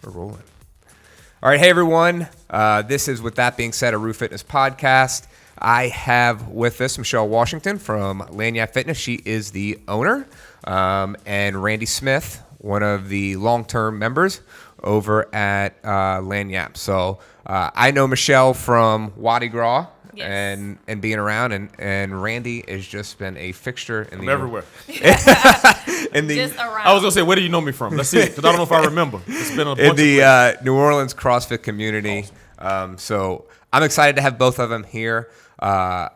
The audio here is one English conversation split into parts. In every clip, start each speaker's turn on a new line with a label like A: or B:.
A: We're rolling. All right, hey everyone. This is, with that being said, a Roux Fitness podcast. I have with us Michele Washington from Lagniappe Fitness. She is the owner, and Randy Smith, one of the long-term members over at Lagniappe. So I know Michele from Wadi Gras. Yes. And being around, and Randy has just been a fixture in
B: everywhere.
A: Just
B: around. I was gonna say, where do you know me from? Let's see, because I don't know if I remember. It's been a bunch
A: in the New Orleans CrossFit community. Awesome. So I'm excited to have both of them here. I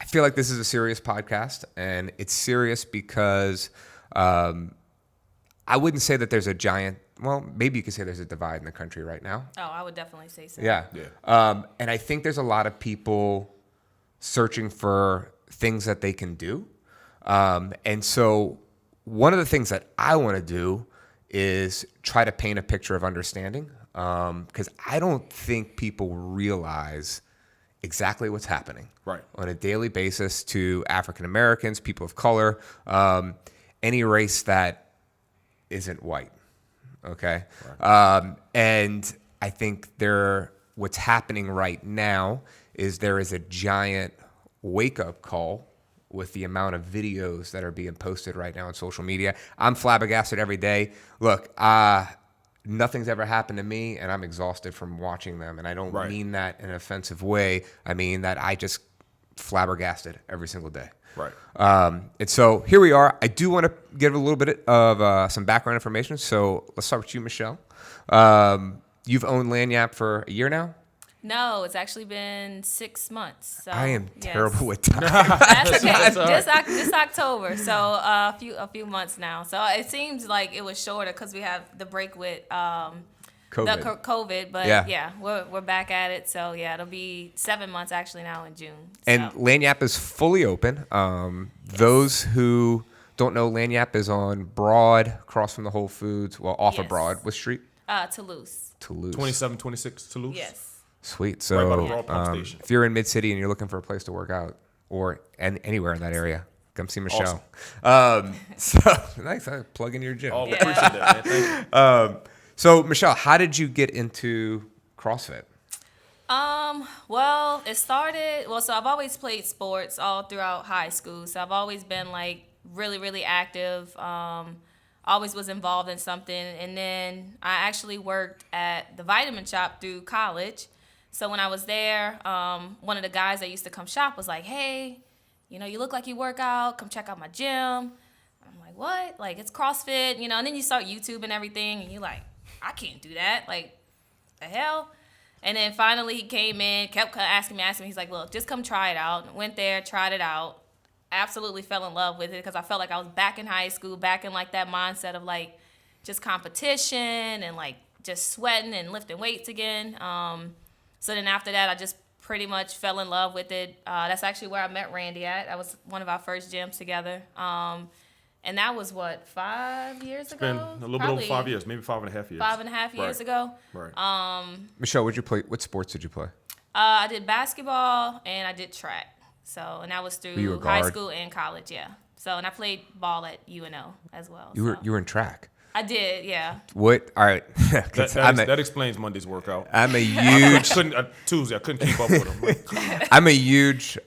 A: feel like this is a serious podcast, and it's serious because I wouldn't say that there's a giant. Well, maybe you could say there's a divide in the country right now.
C: Oh, I would definitely say so.
A: Yeah. And I think there's a lot of people searching for things that they can do. And so one of the things that I want to do is try to paint a picture of understanding, because I don't think people realize exactly what's happening on a daily basis to African Americans, people of color, any race that isn't white. Okay. Right. And I think what's happening right now is there is a giant wake-up call with the amount of videos that are being posted right now on social media. I'm flabbergasted every day. Look, nothing's ever happened to me, and I'm exhausted from watching them. And I don't mean that in an offensive way. I mean that I just flabbergasted every single day.
B: Right.
A: And so here we are. I do want to give a little bit of some background information. So let's start with you, Michele. You've owned Lagniappe for a year now?
C: No, it's actually been 6 months. So,
A: I am terrible with time.
C: That's okay. This October, so a few months now. So it seems like it was shorter because we have the break with COVID, but yeah, we're back at it. So yeah, it'll be 7 months actually now in June. So.
A: And Lagniappe is fully open. Those who don't know, Lagniappe is on Broad, across from the Whole Foods. Well, off of Broad. What street?
C: Toulouse.
B: 2726 Toulouse.
C: Yes.
A: Sweet. So
B: if
A: you're in Mid-City and you're looking for a place to work out, or anywhere in that area, come see Michele.
B: Awesome.
A: So nice. Plug in your gym.
B: Oh, appreciate that, man. Thank you.
A: So, Michele, how did you get into CrossFit?
C: Well, it started, so I've always played sports all throughout high school. So I've always been like really, really active. Always was involved in something. And then I actually worked at the vitamin shop through college. So when I was there, one of the guys that used to come shop was like, hey, you look like you work out. Come check out my gym. I'm like, what? Like, it's CrossFit, and then you start YouTube and everything, and you're like, I can't do that. Like, the hell? And then finally he came in, kept asking me. He's like, look, just come try it out. Went there, tried it out. Absolutely fell in love with it because I felt like I was back in high school, back in like that mindset of like just competition and like just sweating and lifting weights again. So then after that, I just pretty much fell in love with it. That's actually where I met Randy at. That was one of our first gyms together. And that was, 5 years ago?
B: It's been a little bit over 5 years, maybe 5.5 years.
C: 5.5 years ago.
B: Right.
A: Michele, what sports did you play?
C: I did basketball and I did track. So, and that was through high school and college, yeah. So, and I played ball at UNO as well.
A: You were in track?
C: I did, yeah.
A: What? All right.
B: That explains Monday's workout.
A: I'm a huge...
B: Tuesday, I couldn't keep up with him.
A: I'm a huge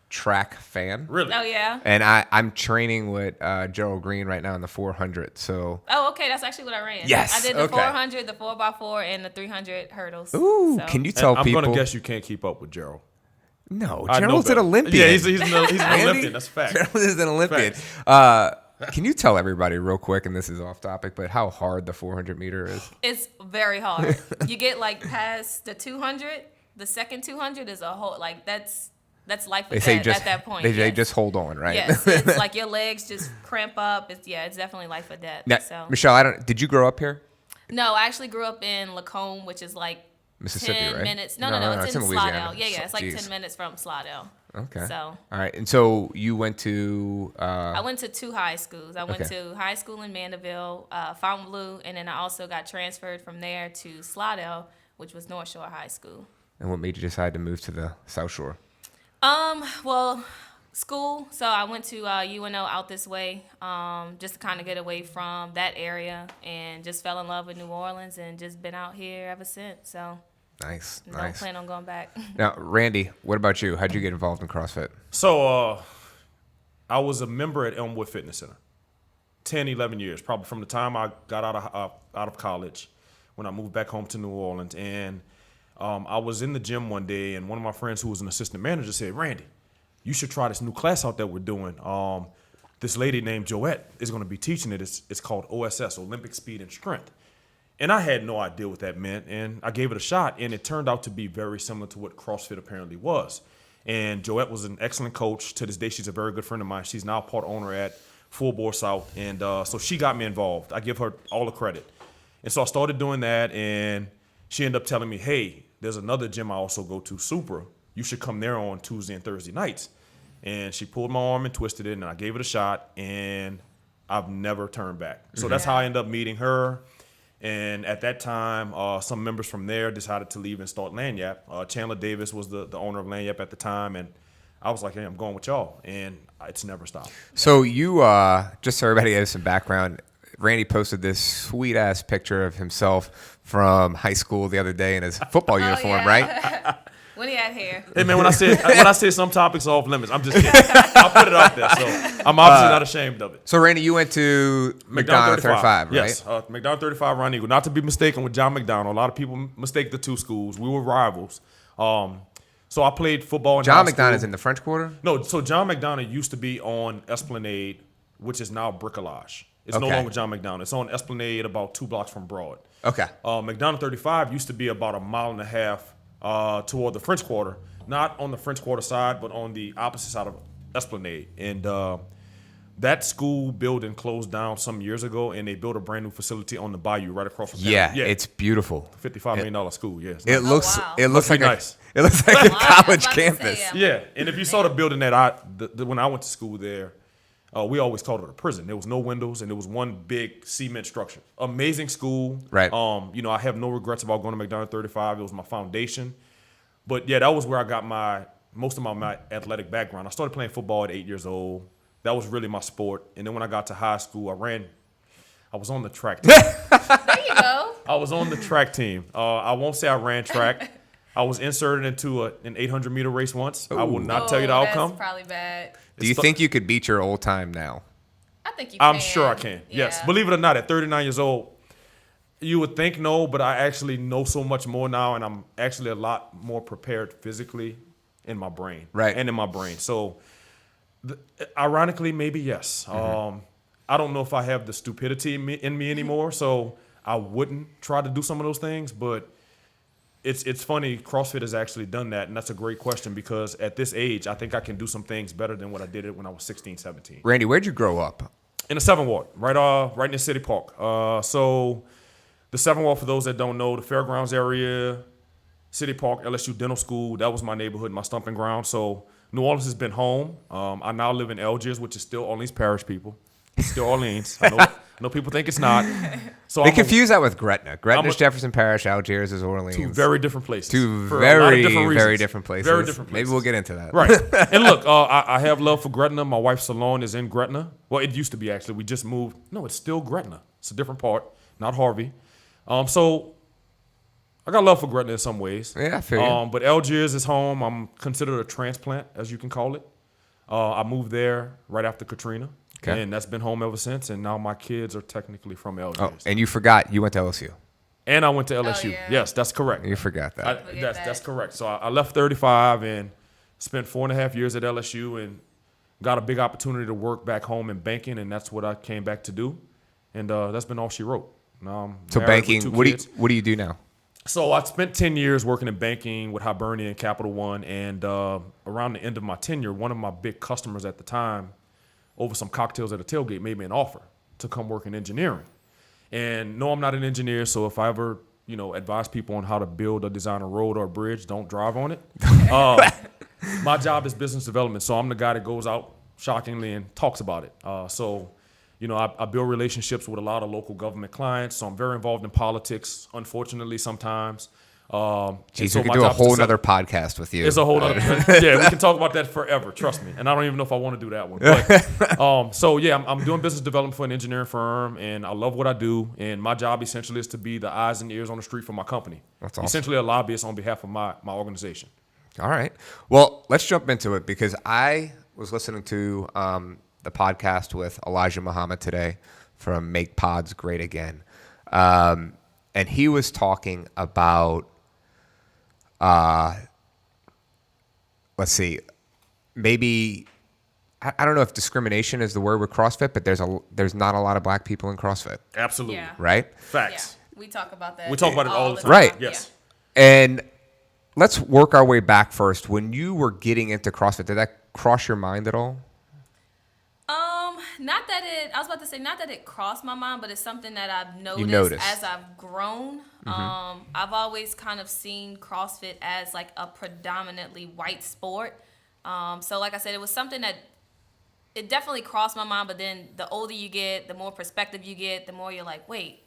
A: track fan.
B: Really?
C: Oh, yeah?
A: And I'm training with Gerald Green right now in the 400, so...
C: Oh, okay, that's actually what I ran.
A: Yes,
C: I did the 400, the 4x4, and the 300 hurdles.
A: Ooh, so. Can you tell people...
B: I'm going to guess you can't keep up with Gerald.
A: No, Gerald's an Olympian.
B: Yeah, he's an Olympian. That's a fact.
A: Gerald is an Olympian. Can you tell everybody real quick, and this is off topic, but how hard the 400 meter is?
C: It's very hard. You get like past the 200, the second 200 is a whole, like that's life or death at that point.
A: They just hold on, right?
C: Yes, it's like your legs just cramp up. It's definitely life or death.
A: Now,
C: so.
A: Michele, did you grow up here?
C: No, I actually grew up in Lacombe, which is like
A: Mississippi,
C: 10
A: right?
C: minutes. No, it's in
A: Louisiana.
C: Slidell. Yeah, it's like 10 minutes from Slidell.
A: Okay.
C: So.
A: All right. And so you went to...
C: I went to 2 high schools. I went to high school in Mandeville, Fontainebleau, and then I also got transferred from there to Slidell, which was North Shore High School.
A: And what made you decide to move to the South Shore?
C: Well, school. So I went to UNO out this way, just to kind of get away from that area, and just fell in love with New Orleans and just been out here ever since. So
A: Nice.
C: don't plan on going back.
A: Now, Randy, what about you? How'd you get involved in CrossFit?
B: So I was a member at Elmwood Fitness Center 10, 11 years, probably from the time I got out of college when I moved back home to New Orleans. And I was in the gym one day, and one of my friends who was an assistant manager said, Randy, you should try this new class out that we're doing. This lady named Joette is going to be teaching it. It's called OSS, Olympic Speed and Strength. And I had no idea what that meant, and I gave it a shot, and it turned out to be very similar to what CrossFit apparently was. And Joette was an excellent coach. To this day, she's a very good friend of mine. She's now part owner at Full Bore South, and so she got me involved. I give her all the credit. And so I started doing that, and she ended up telling me, hey, there's another gym I also go to, Supra. You should come there on Tuesday and Thursday nights. And she pulled my arm and twisted it, and I gave it a shot, and I've never turned back. So that's how I ended up meeting her. And at that time, some members from there decided to leave and start Lagniappe. Chandler Davis was the owner of Lagniappe at the time, and I was like, hey, I'm going with y'all. And it's never stopped.
A: So you, just so everybody has some background, Randy posted this sweet-ass picture of himself from high school the other day in his football uniform, right?
C: When he had hair.
B: Hey, man, when I say some topics are off limits, I'm just kidding. I'll put it out there. So I'm obviously not ashamed of it.
A: So, Randy, you went to McDonald 35, right?
B: Yes, McDonald 35, Ron Eagle. Not to be mistaken with John McDonald. A lot of people mistake the two schools. We were rivals. So I played football in
A: John McDonald is in the French Quarter?
B: No, so John McDonald used to be on Esplanade, which is now Bricolage. It's no longer John McDonald. It's on Esplanade about 2 blocks from Broad.
A: Okay.
B: McDonald 35 used to be about a mile and a half toward the French Quarter, not on the French Quarter side, but on the opposite side of Esplanade. And that school building closed down some years ago, and they built a brand new facility on the bayou right across from
A: Yeah, it's beautiful.
B: $55 million school. Yes,
A: It looks
C: wow.
A: it looks like
B: nice.
A: It looks like a
C: Wow, I was
A: college
C: about to say,
A: campus.
B: Yeah, and if you saw the building that when I went to school there, we always called it a prison. There was no windows, and there was one big cement structure. Amazing school.
A: Right.
B: I have no regrets about going to McDonald 35. It was my foundation. But yeah, that was where I got most of my athletic background. I started playing football at 8 years old. That was really my sport. And then when I got to high school, I was on the track team.
C: There you go.
B: I was on the track team. I won't say I ran track. I was inserted into an 800-meter race once. I will not tell you the outcome.
C: That's probably bad.
A: Do you think you could beat your old time now?
C: I think you can.
B: I'm sure I can. Yes.
C: Yeah.
B: Believe it or not, at 39 years old, you would think no, but I actually know so much more now, and I'm actually a lot more prepared physically in my brain.
A: Right.
B: And in my brain. So, ironically, maybe yes. I don't know if I have the stupidity in me anymore, so I wouldn't try to do some of those things, but it's funny. CrossFit has actually done that, and that's a great question because at this age, I think I can do some things better than what I did when I was 16, 17.
A: Randy, where'd you grow up?
B: In the 7th Ward, right near City Park. So the 7th Ward, for those that don't know, the Fairgrounds area, City Park, LSU Dental School, that was my neighborhood, my stomping ground. So New Orleans has been home. I now live in Algiers, which is still Orleans Parish, people. It's still Orleans. I know people think it's not. So
A: They confuse that with Gretna. Gretna's
B: a-
A: Jefferson Parish, Algiers is Orleans.
B: two very different places.
A: Two
B: for a lot of
A: very,
B: different reasons.
A: very different places.
B: Very different
A: Maybe
B: places.
A: we'll get into that.
B: Right. And look, I have love for Gretna. My wife's salon is in Gretna. Well, it used to be, actually. We just moved. No, it's still Gretna. It's a different part, not Harvey. So I got love for Gretna in some ways.
A: Yeah, I feel you.
B: But Algiers is home. I'm considered a transplant, as you can call it. I moved there right after Katrina.
A: Okay.
B: And that's been home ever since. And now my kids are technically from Algiers.
A: Oh, and you forgot you went to LSU.
B: And I went to LSU.
C: yeah.
B: Yes, that's correct.
A: You forgot that.
B: That's correct. So I left 35 and spent 4.5 years at LSU and got a big opportunity to work back home in banking, and that's what I came back to do. And that's been all she wrote. Now I'm
A: So
B: married with
A: banking,
B: 2
A: what
B: kids.
A: do you do now?
B: So I spent 10 years working in banking with Hibernia and Capital One, and around the end of my tenure, one of my big customers at the time, over some cocktails at a tailgate, made me an offer to come work in engineering. And no, I'm not an engineer, so if I ever, advise people on how to build or design a road or a bridge, don't drive on it. My job is business development, so I'm the guy that goes out, shockingly, and talks about it. I build relationships with a lot of local government clients, so I'm very involved in politics, unfortunately, sometimes.
A: Jeez, we could do a whole nother podcast with you.
B: It's a whole other. Yeah, we can talk about that forever. Trust me. And I don't even know if I want to do that one. But, so yeah, I'm doing business development for an engineering firm, and I love what I do. And my job essentially is to be the eyes and ears on the street for my company.
A: That's awesome.
B: Essentially a lobbyist on behalf of my organization.
A: All right. Well, let's jump into it because I was listening to the podcast with Elijah Muhammad today from Make Pods Great Again. And he was talking about, let's see, maybe, I don't know if discrimination is the word with CrossFit, but there's not a lot of black people in CrossFit.
B: Absolutely.
C: Yeah.
A: Right?
B: Facts.
C: Yeah. We talk about that.
B: We talk about it all the time.
A: Right.
B: Yes.
A: And let's work our way back first. When you were getting into CrossFit, did that cross your mind at all?
C: Not that I was about to say, not that it crossed my mind, but it's something that I've noticed, as I've grown. I've always kind of seen CrossFit as like a predominantly white sport. So like I said, it was something that it definitely crossed my mind, but then the older you get, the more perspective you get, the more you're like, wait,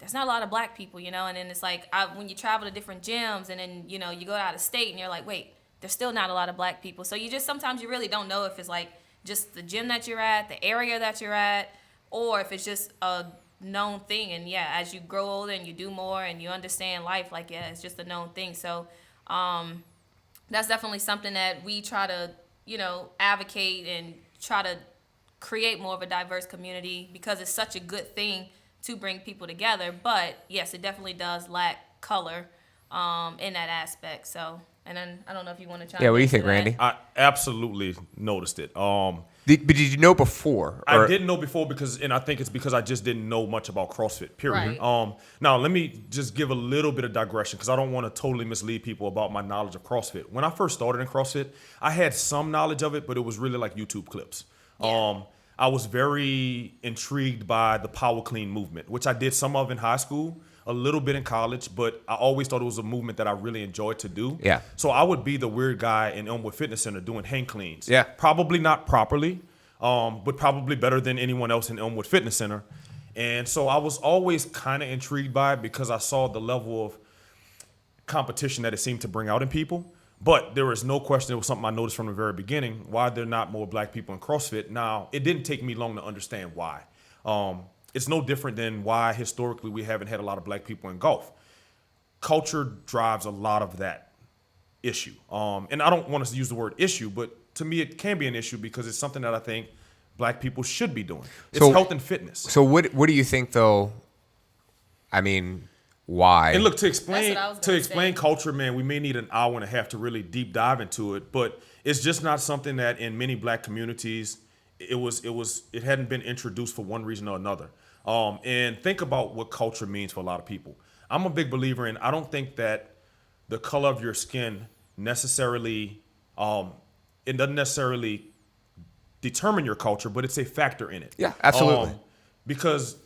C: there's not a lot of black people, and then it's like when you travel to different gyms and then, you go out of state and you're like, wait, there's still not a lot of black people. So sometimes you really don't know if it's like just the gym that you're at, the area that you're at, or if it's just a known thing. And yeah, as you grow older and you do more and you understand life, like, yeah, it's just a known thing. So that's definitely something that we try to, advocate and try to create more of a diverse community because it's such a good thing to bring people together. But yes, it definitely does lack color in that aspect. So, and then I don't know if you want to chime in.
A: Yeah, what do you think, Randy?
B: I absolutely noticed it.
A: But did you know before?
B: I didn't know before and I think it's because I just didn't know much about CrossFit, period.
C: Right.
B: Now, let me just give a little bit of digression because I don't want to totally mislead people about my knowledge of CrossFit. When I first started in CrossFit, I had some knowledge of it, but it was really like YouTube clips.
C: Yeah.
B: I was very intrigued by the power clean movement, which I did some of in high school, a little bit in college, but I always thought it was a movement that I really enjoyed to do.
A: Yeah.
B: So I would be the weird guy in Elmwood Fitness Center doing hang cleans.
A: Yeah.
B: Probably not properly, but probably better than anyone else in Elmwood Fitness Center. And so I was always kind of intrigued by it because I saw the level of competition that it seemed to bring out in people. But there was no question, it was something I noticed from the very beginning, why there are not more black people in CrossFit. Now, it didn't take me long to understand why. It's no different than why historically we haven't had a lot of black people in golf. Culture drives a lot of that issue. And I don't want to use the word issue, but to me it can be an issue because it's something that I think black people should be doing. It's health and fitness.
A: So what do you think though? I mean, why?
B: And look, to explain
C: say.
B: culture, man, we may need an hour and a half to really deep dive into it, but it's just not something that in many black communities it hadn't been introduced for one reason or another. And think about what culture means for a lot of people. I'm a big believer in, I don't think that the color of your skin necessarily, it doesn't necessarily determine your culture, but it's a factor in it.
A: Yeah, absolutely.
B: Because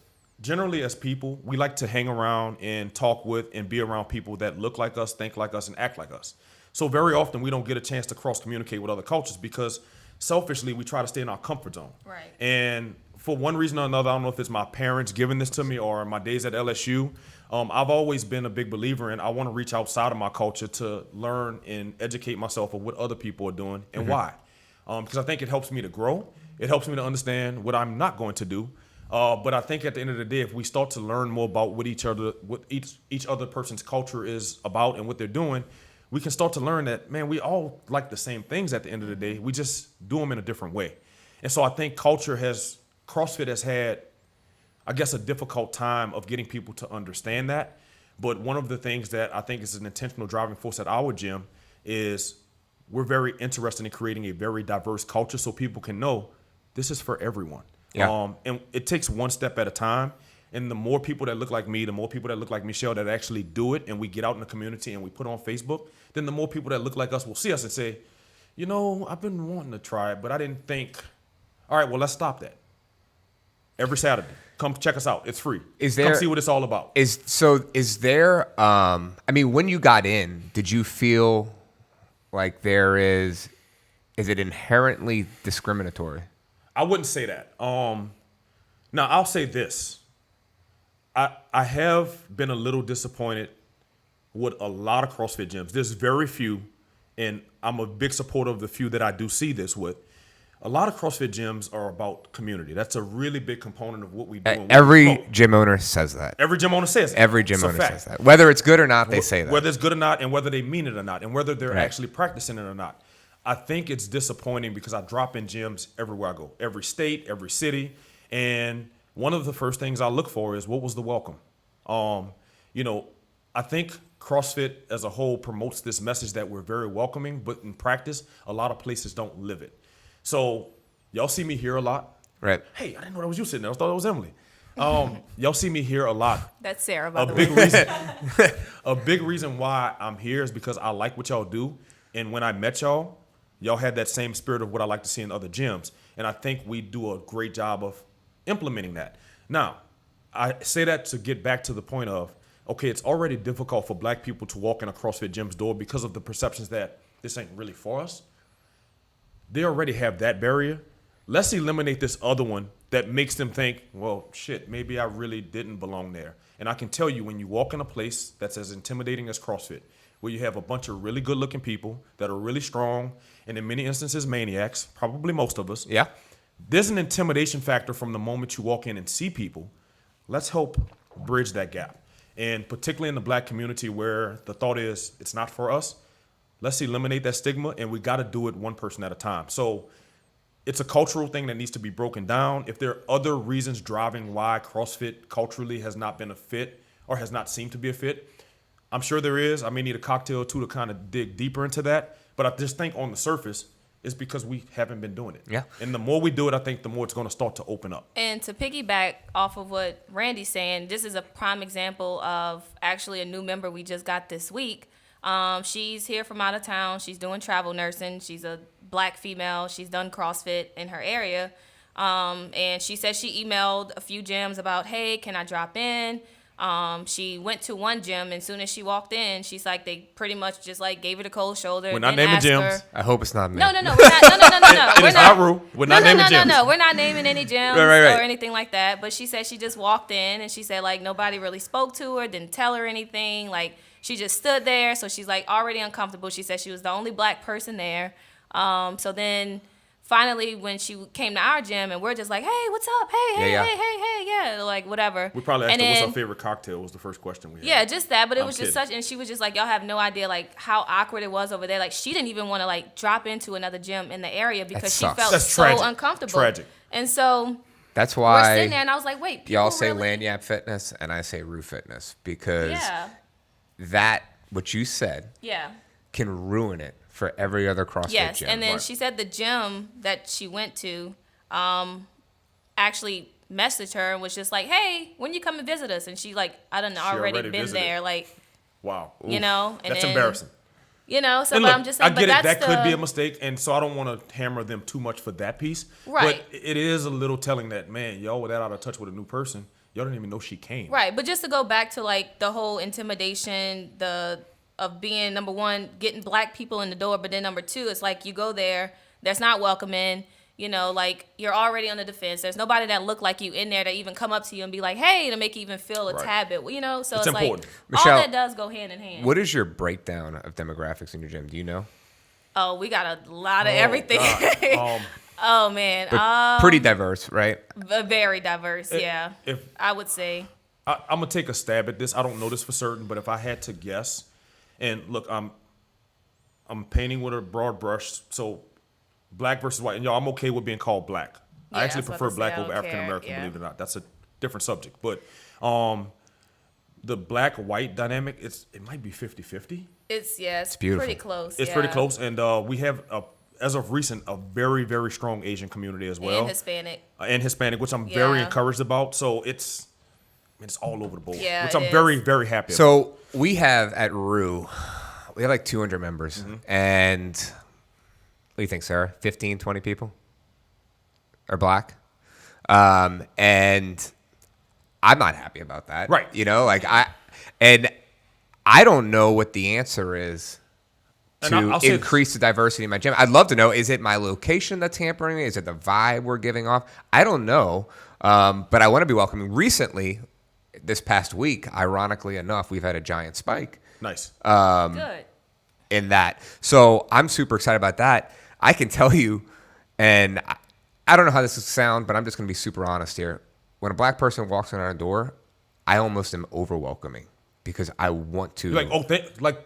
B: generally as people, we like to hang around and talk with and be around people that look like us, think like us, and act like us. So very often we don't get a chance to cross-communicate with other cultures because selfishly we try to stay in our comfort zone.
C: Right.
B: And for one reason or another, I don't know if it's my parents giving this to me or my days at LSU, I've always been a big believer in I want to reach outside of my culture to learn and educate myself on what other people are doing and why. Because I think it helps me to grow. It helps me to understand what I'm not going to do. But I think at the end of the day, if we start to learn more about what each other person's culture is about and what they're doing, we can start to learn that, man, we all like the same things at the end of the day. We just do them in a different way. And so I think CrossFit has had, I guess, a difficult time of getting people to understand that. But one of the things that I think is an intentional driving force at our gym is we're very interested in creating a very diverse culture so people can know this is for everyone.
A: Yeah.
B: And it takes one step at a time. And the more people that look like me, the more people that look like Michele that actually do it, and we get out in the community and we put it on Facebook, then the more people that look like us will see us and say, I've been wanting to try it, but I didn't think, all right, well, let's stop that. Every Saturday, come check us out. It's free. Come see what it's all about.
A: Is there, when you got in, did you feel like is it inherently discriminatory?
B: I wouldn't say that. Now, I'll say this. I have been a little disappointed with a lot of CrossFit gyms. There's very few, and I'm a big supporter of the few that I do see this with. A lot of CrossFit gyms are about community. That's a really big component of what we do. And what we
A: Every
B: promote.
A: gym owner says that.
B: Every gym owner says that.
A: Every gym
B: It's a
A: owner
B: fact.
A: says that. Whether it's good or not, they say that.
B: Whether it's good or not, and whether they mean it or not, and whether they're
A: Right.
B: actually practicing it or not. I think it's disappointing because I drop in gyms everywhere I go, every state, every city, and one of the first things I look for is what was the welcome. I think CrossFit as a whole promotes this message that we're very welcoming, but in practice, a lot of places don't live it. So y'all see me here a lot.
A: Right.
B: Hey, I didn't know that was you sitting there. I thought it was Emily. Y'all see me here a lot.
C: That's Sarah, by
B: A
C: the
B: big
C: way.
B: reason, a big reason why I'm here is because I like what y'all do, and when I met y'all had that same spirit of what I like to see in other gyms, and I think we do a great job of implementing that. Now, I say that to get back to the point of, okay, it's already difficult for black people to walk in a CrossFit gym's door because of the perceptions that this ain't really for us. They already have that barrier. Let's eliminate this other one that makes them think, well, shit, maybe I really didn't belong there. And I can tell you, when you walk in a place that's as intimidating as CrossFit, where you have a bunch of really good-looking people that are really strong, and in many instances, maniacs, probably most of us.
A: Yeah.
B: There's an intimidation factor from the moment you walk in and see people. Let's help bridge that gap. And particularly in the black community where the thought is it's not for us, let's eliminate that stigma, and we got to do it one person at a time. So it's a cultural thing that needs to be broken down. If there are other reasons driving why CrossFit culturally has not been a fit or has not seemed to be a fit, I'm sure there is. I may need a cocktail or two to kind of dig deeper into that. But I just think on the surface, it's because we haven't been doing it.
A: Yeah.
B: And the more we do it, I think the more it's going to start to open up.
C: And to piggyback off of what Randy's saying, this is a prime example of actually a new member we just got this week. She's here from out of town. She's doing travel nursing. She's a black female. She's done CrossFit in her area. And she said she emailed a few gyms about, hey, can I drop in? She went to one gym, and as soon as she walked in, she's like, they pretty much just like gave her the cold shoulder.
B: We're not
C: didn't
B: naming
C: ask
B: gyms.
C: her-
A: I hope it's not me.
C: No, we're not. No.
B: It is not Roux. We're not naming gyms.
C: No. We're not naming any gyms
A: Right.
C: or anything like that. But she said she just walked in, and she said like nobody really spoke to her, didn't tell her anything. Like she just stood there, so she's like already uncomfortable. She said she was the only black person there. So then finally, when she came to our gym, and we're just like, hey, what's up? Hey,
A: Yeah.
C: like whatever.
B: We probably asked
C: And
B: her what's
C: then-
B: her favorite cocktail was the first question we had.
C: Yeah, just that. But it
B: I'm
C: was just
B: kidding.
C: such, and she was just like, y'all have no idea like how awkward it was over there. Like she didn't even want to like drop into another gym in the area because she
A: sucks.
C: felt
B: That's
C: so
B: tragic.
C: uncomfortable.
B: Tragic.
C: And so
A: That's
C: we're sitting there,
A: why
C: and I was like, wait, people
A: y'all say
C: really?
A: Lagniappe Fitness and I say Roux Fitness, because
C: Yeah,
A: that, what you said,
C: yeah.
A: can ruin it for every other CrossFit
C: Yes,
A: gym.
C: and then
B: Right.
C: she said the gym that she went to actually messaged her and was just like, hey, when you come and visit us? And she like, I done already been
B: visited.
C: there, like,
B: Wow.
C: you know. And
B: That's
C: then,
B: embarrassing.
C: You know, so
B: And
C: but
B: look,
C: I'm just saying,
B: I get
C: but
B: it. That
C: that's
B: could be
C: the-
B: a mistake, and so I don't want to hammer them too much for that piece.
C: Right.
B: But it is a little telling that, man, y'all were that out of touch with a new person. Y'all didn't even know she came.
C: Right, but just to go back to like the whole intimidation, of being number one, getting black people in the door, but then number two, it's like you go there, that's not welcoming. You know, like you're already on the defense. There's nobody that look like you in there that even come up to you and be like, hey, to make you even feel a
B: Right.
C: tad bit. You know, so
B: It's
C: it's like
B: important.
A: Michele,
C: all that does go hand in hand.
A: What is your breakdown of demographics in your gym? Do you know?
C: Oh, we got a lot of everything.
B: God.
C: Oh man,
A: But pretty diverse, right?
C: very diverse. Yeah,
B: If
C: I would say.
B: I'm gonna take a stab at this. I don't know this for certain, but if I had to guess, and look, I'm painting with a broad brush, so black versus white, and y'all, I'm okay with being called black.
C: Yeah,
B: I
C: I
B: actually
C: was about
B: prefer
C: to say,
B: black
C: I
B: over
C: don't
B: African American,
C: care, yeah.
B: believe it or not. That's a different subject, but the black white dynamic, it might be 50-50.
C: It's
A: beautiful.
C: pretty close.
B: It's
C: yeah.
B: pretty close, and we have as of recent a very, very strong Asian community as well,
C: And Hispanic.
B: and Hispanic, which I'm very
C: Yeah.
B: encouraged about. So it's all over the board,
C: Yeah,
B: which
C: it
B: I'm
C: is.
B: very, very happy about.
A: So we have at Roux, we have like 200 members. And what do you think, Sarah? 15, 20 people are black? And I'm not happy about that.
B: Right.
A: You know, like I don't know what the answer is
B: And
A: to
B: I'll say
A: increase the diversity in my gym. I'd love to know, is it my location that's hampering me? Is it the vibe we're giving off? I don't know. But I want to be welcoming. Recently, this past week, ironically enough, we've had a giant spike
B: Nice.
C: Good.
A: in that. So I'm super excited about that. I can tell you, and I don't know how this will sound, but I'm just going to be super honest here. When a black person walks in our door, I almost am over welcoming because I want to.
B: You're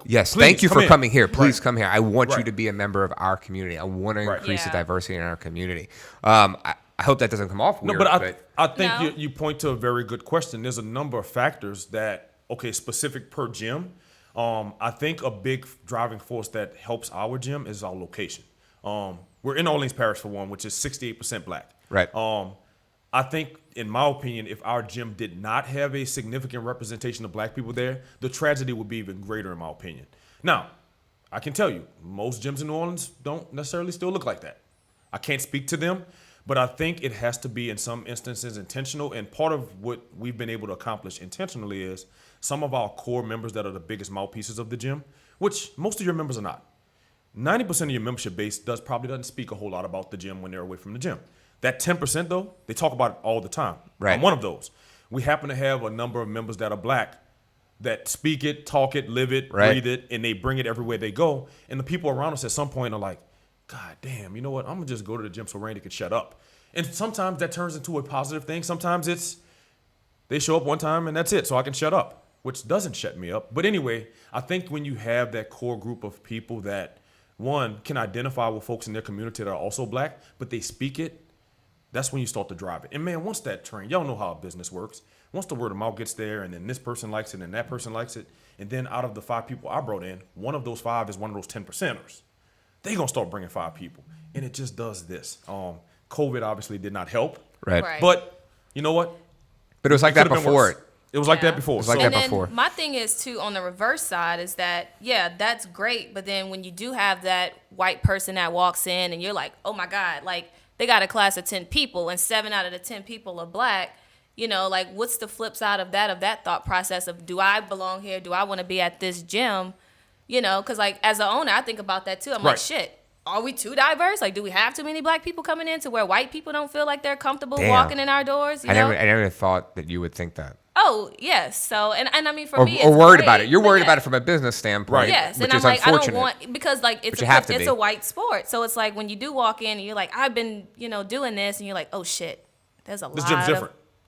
A: Yes,
B: please,
A: thank you for
B: in.
A: coming here. Please
B: Right.
A: come here. I want you
B: Right.
A: to be a member of our community. I want to
B: Right.
A: increase the
C: Yeah.
A: diversity in our community. I hope that doesn't come off weird.
B: No, but I think
C: No.
B: you point to a very good question. There's a number of factors that, specific per gym. I think a big driving force that helps our gym is our location. We're in Orleans Parish for one, which is 68% black.
A: Right.
B: I think, in my opinion, if our gym did not have a significant representation of black people there, the tragedy would be even greater, in my opinion. Now, I can tell you, most gyms in New Orleans don't necessarily still look like that. I can't speak to them, but I think it has to be, in some instances, intentional. And part of what we've been able to accomplish intentionally is some of our core members that are the biggest mouthpieces of the gym, which most of your members are not. 90% of your membership base probably doesn't speak a whole lot about the gym when they're away from the gym. That 10%, though, they talk about it all the time.
A: Right.
B: I'm one of those. We happen to have a number of members that are black that speak it, talk it, live it,
A: Right.
B: breathe it, and they bring it everywhere they go. And the people around us at some point are like, God damn, you know what? I'm going to just go to the gym so Randy can shut up. And sometimes that turns into a positive thing. Sometimes it's they show up one time and that's it, so I can shut up, which doesn't shut me up. But anyway, I think when you have that core group of people that, one, can identify with folks in their community that are also black, but they speak it, that's when you start to drive it. And man, once that train, y'all know how a business works. Once the word of mouth gets there, and then this person likes it, and that person likes it, and then out of the 5 people I brought in, one of those 5 is one of those 10%ers. They gonna start bringing 5 people, and it just does this. COVID obviously did not help,
A: Right.
C: Right.
B: but you know what?
A: But it was like that
B: Could've been
A: before
B: worse.
A: it.
B: It was like
C: Yeah.
B: that before.
A: It was like
B: So-
A: that
C: And then
A: before.
C: my thing is too, on the reverse side, is that that's great, but then when you do have that white person that walks in and you're like, oh my God, like they got a class of 10 people and 7 out of the 10 people are black, like what's the flip side of that thought process of, do I belong here? Do I want to be at this gym? Because like as an owner, I think about that too. I'm like,
B: Right.
C: shit, are we too diverse? Like, do we have too many black people coming in to where white people don't feel like they're comfortable
A: Damn.
C: walking in our doors?
A: I never thought that you would think that.
C: Oh, yes. So, and I mean, for
A: Or,
C: me, it's
A: or worried
C: great,
A: about it. You're
C: but
A: worried
C: yeah.
A: about it from a business standpoint.
B: Right.
C: Yes,
A: which
C: and I'm
A: is
C: like, I don't
A: unfortunate.
C: want, because like
A: But you have to
C: it's
A: be.
C: a white sport, so it's like when you do walk in and you're like, I've been doing this, and you're like, oh shit, there's a
B: This
C: lot
B: gym's
C: of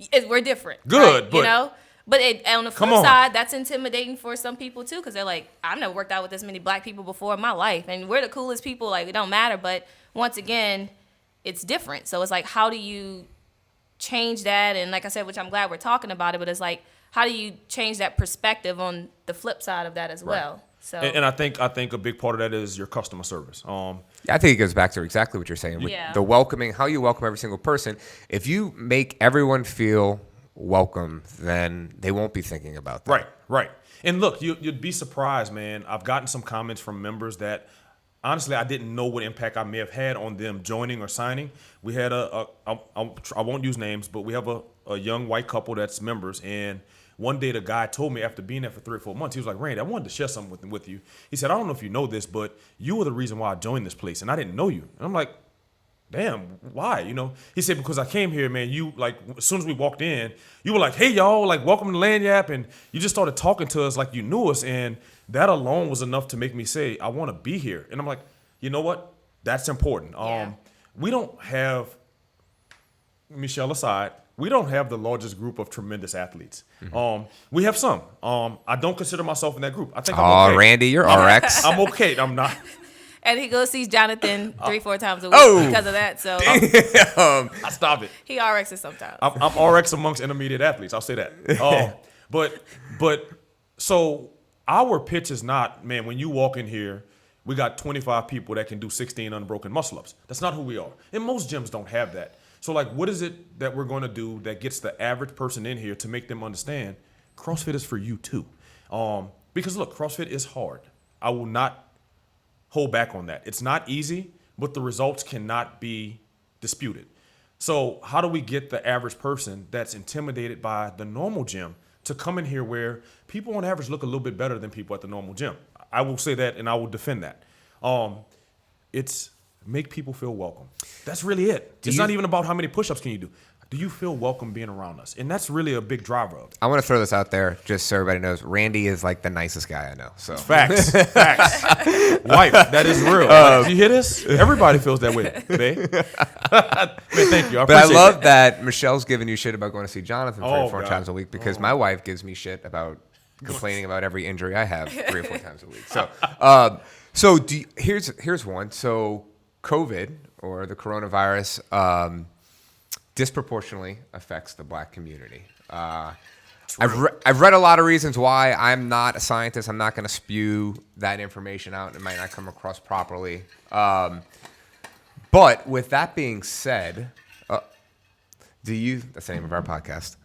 B: different.
C: we're different.
B: Good,
C: right?
B: but-
C: But on the flip
B: Come on.
C: side, that's intimidating for some people too, because they're like, I've never worked out with this many black people before in my life, and we're the coolest people. Like, it don't matter, but once again, it's different. So it's like, how do you change that? And like I said, which I'm glad we're talking about it, but it's like, how do you change that perspective on the flip side of that as well? So
B: And I think a big part of that is your customer service.
A: I think it goes back to exactly what you're saying. With
C: Yeah.
A: the welcoming, how you welcome every single person. If you make everyone feel welcome, then they won't be thinking about that.
B: Right. And look, you'd be surprised, man. I've gotten some comments from members that, honestly, I didn't know what impact I may have had on them joining or signing. We had I won't use names, but we have a young white couple that's members. And one day the guy told me, after being there for 3 or 4 months, he was like, Randy, I wanted to share something with you. He said, I don't know if you know this, but you were the reason why I joined this place, and I didn't know you. And I'm like, damn, why? He said, because I came here, man, you, like, as soon as we walked in, you were like, hey, y'all, like, welcome to Lagniappe, and you just started talking to us like you knew us, and that alone was enough to make me say, I want to be here. And I'm like, you know what? That's important.
C: Yeah.
B: We don't have, Michele aside, we don't have the largest group of tremendous athletes. We have some. I don't consider myself in that group. I think I'm okay.
A: Randy, you're RX.
B: I'm okay. I'm not.
C: and he goes sees Jonathan 3-4 times a week
A: Oh.
C: because of that. So
B: I stop it.
C: he RXs sometimes.
B: I'm RX amongst intermediate athletes. I'll say that. But so our pitch is not, man, when you walk in here, we got 25 people that can do 16 unbroken muscle ups. That's not who we are. And most gyms don't have that. So like, what is it that we're going to do that gets the average person in here to make them understand CrossFit is for you too? Because look, CrossFit is hard. I will not hold back on that. It's not easy, but the results cannot be disputed. So how do we get the average person that's intimidated by the normal gym to come in here where people on average look a little bit better than people at the normal gym? I will say that, and I will defend that. It's make people feel welcome. That's really it. It's not even about how many push-ups can you do. do you feel welcome being around us? And that's really a big driver of it.
A: I want to throw this out there just so everybody knows. Randy is like the nicest guy I know. So
B: Facts. Wife, that is real. Like, you hear this? Everybody feels that way, babe. Man, thank you.
A: But I love that Michelle's giving you shit about going to see Jonathan 3 or 4
B: God.
A: times a week because my wife gives me shit about complaining about every injury I have 3 or 4 times a week. So, here's one. So COVID or the coronavirus disproportionately affects the Black community. I've read a lot of reasons why. I'm not a scientist. I'm not going to spew that information out. It might not come across properly. But with that being said, that's the name of our podcast.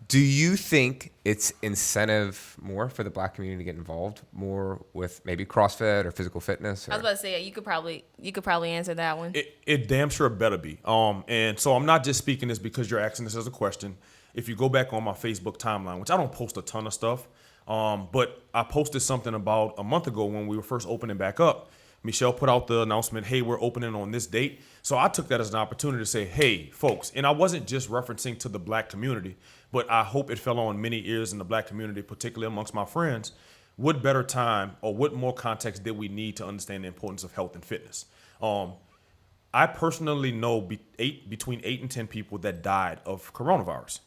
A: Do you think it's incentive more for the Black community to get involved more with maybe CrossFit or physical fitness? Or?
C: I was about to say, you could probably answer that one.
B: It damn sure better be. And so I'm not just speaking this because you're asking this as a question. If you go back on my Facebook timeline, which I don't post a ton of stuff, but I posted something about a month ago when we were first opening back up. Michelle put out the announcement, hey, we're opening on this date. So I took that as an opportunity to say, hey, folks, and I wasn't just referencing to the Black community, but I hope it fell on many ears in the Black community, particularly amongst my friends. What better time or what more context did we need to understand the importance of health and fitness? I personally know between 8 and 10 people that died of coronavirus.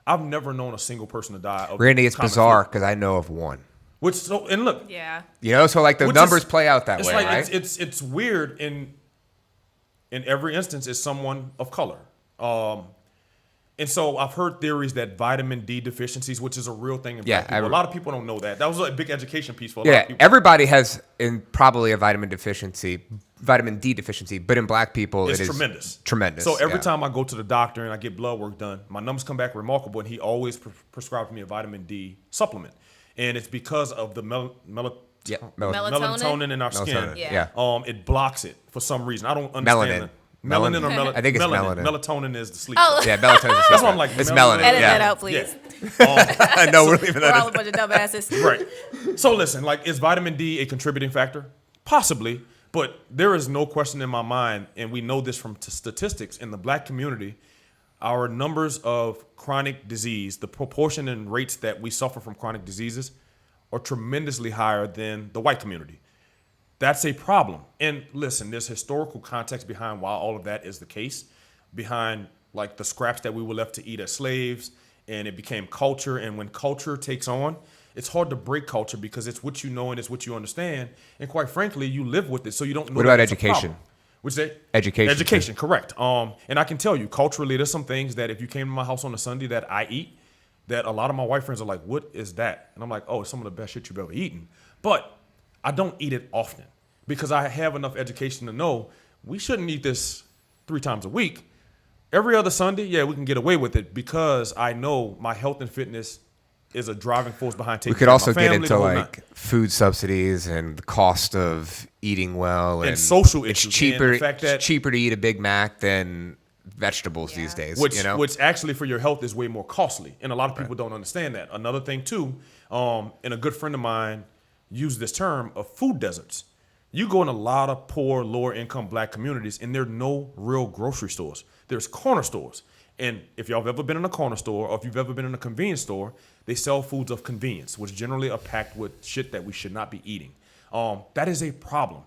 B: I've never known a single person to die of
A: Randy, it's
B: common
A: bizarre
B: flu.
A: because I know of one.
B: And look,
C: Yeah.
A: So like the numbers play out that way,
B: like,
A: right?
B: It's weird in every instance it's someone of color. And so I've heard theories that vitamin D deficiencies, which is a real thing in Black people. A lot of people don't know that. That was a big education piece for a lot of people.
A: Everybody has probably a vitamin D deficiency, but in Black people
B: it's
A: it is
B: tremendous.
A: Tremendous.
B: So every time I go to the doctor and I get blood work done, my numbers come back remarkable, and he always prescribes me a vitamin D supplement. And it's because of the melatonin in our skin.
C: Yeah.
B: It blocks it for some reason. I don't understand Melanin or
A: I think it's melanin.
B: Melatonin is the sleep.
A: Yeah, melatonin is the sleep.
B: That's why I'm like,
A: it's melanin.
C: Edit that out, please.
B: Yeah.
A: No, we're leaving that
C: We're all a bunch of dumbasses.
B: Right. So listen, like, is vitamin D a contributing factor? Possibly, but there is no question in my mind, and we know this from statistics in the Black community. Our numbers of chronic disease, the proportion and rates that we suffer from chronic diseases are tremendously higher than the white community. That's a problem. And listen, there's historical context behind why all of that is the case, behind like the scraps that we were left to eat as slaves, and it became culture. And when culture takes on, it's hard to break culture because it's what you know and it's what you understand. And quite frankly, you live with it, so you don't know.
A: What about education?
B: What's that?
A: Education.
B: Education, correct. And I can tell you, culturally, there's some things that if you came to my house on a Sunday that I eat, that a lot of my white friends are like, what is that? And I'm like, oh, it's some of the best shit you've ever eaten. But I don't eat it often because I have enough education to know we shouldn't eat this 3 times a week. Every other Sunday, yeah, we can get away with it because I know my health and fitness is a driving force behind taking
A: We could
B: care of
A: also
B: my family,
A: get into
B: the whole
A: like food subsidies and the cost of eating well and
B: social
A: it's
B: issues.
A: cheaper.
B: And the fact that
A: it's cheaper to eat a Big Mac than vegetables these days.
B: Which actually for your health is way more costly, and a lot of people don't understand that. Another thing too, and a good friend of mine used this term of food deserts. You go in a lot of poor, lower income Black communities, and there are no real grocery stores. There's corner stores. And if y'all have ever been in a corner store or if you've ever been in a convenience store, they sell foods of convenience, which generally are packed with shit that we should not be eating. That is a problem.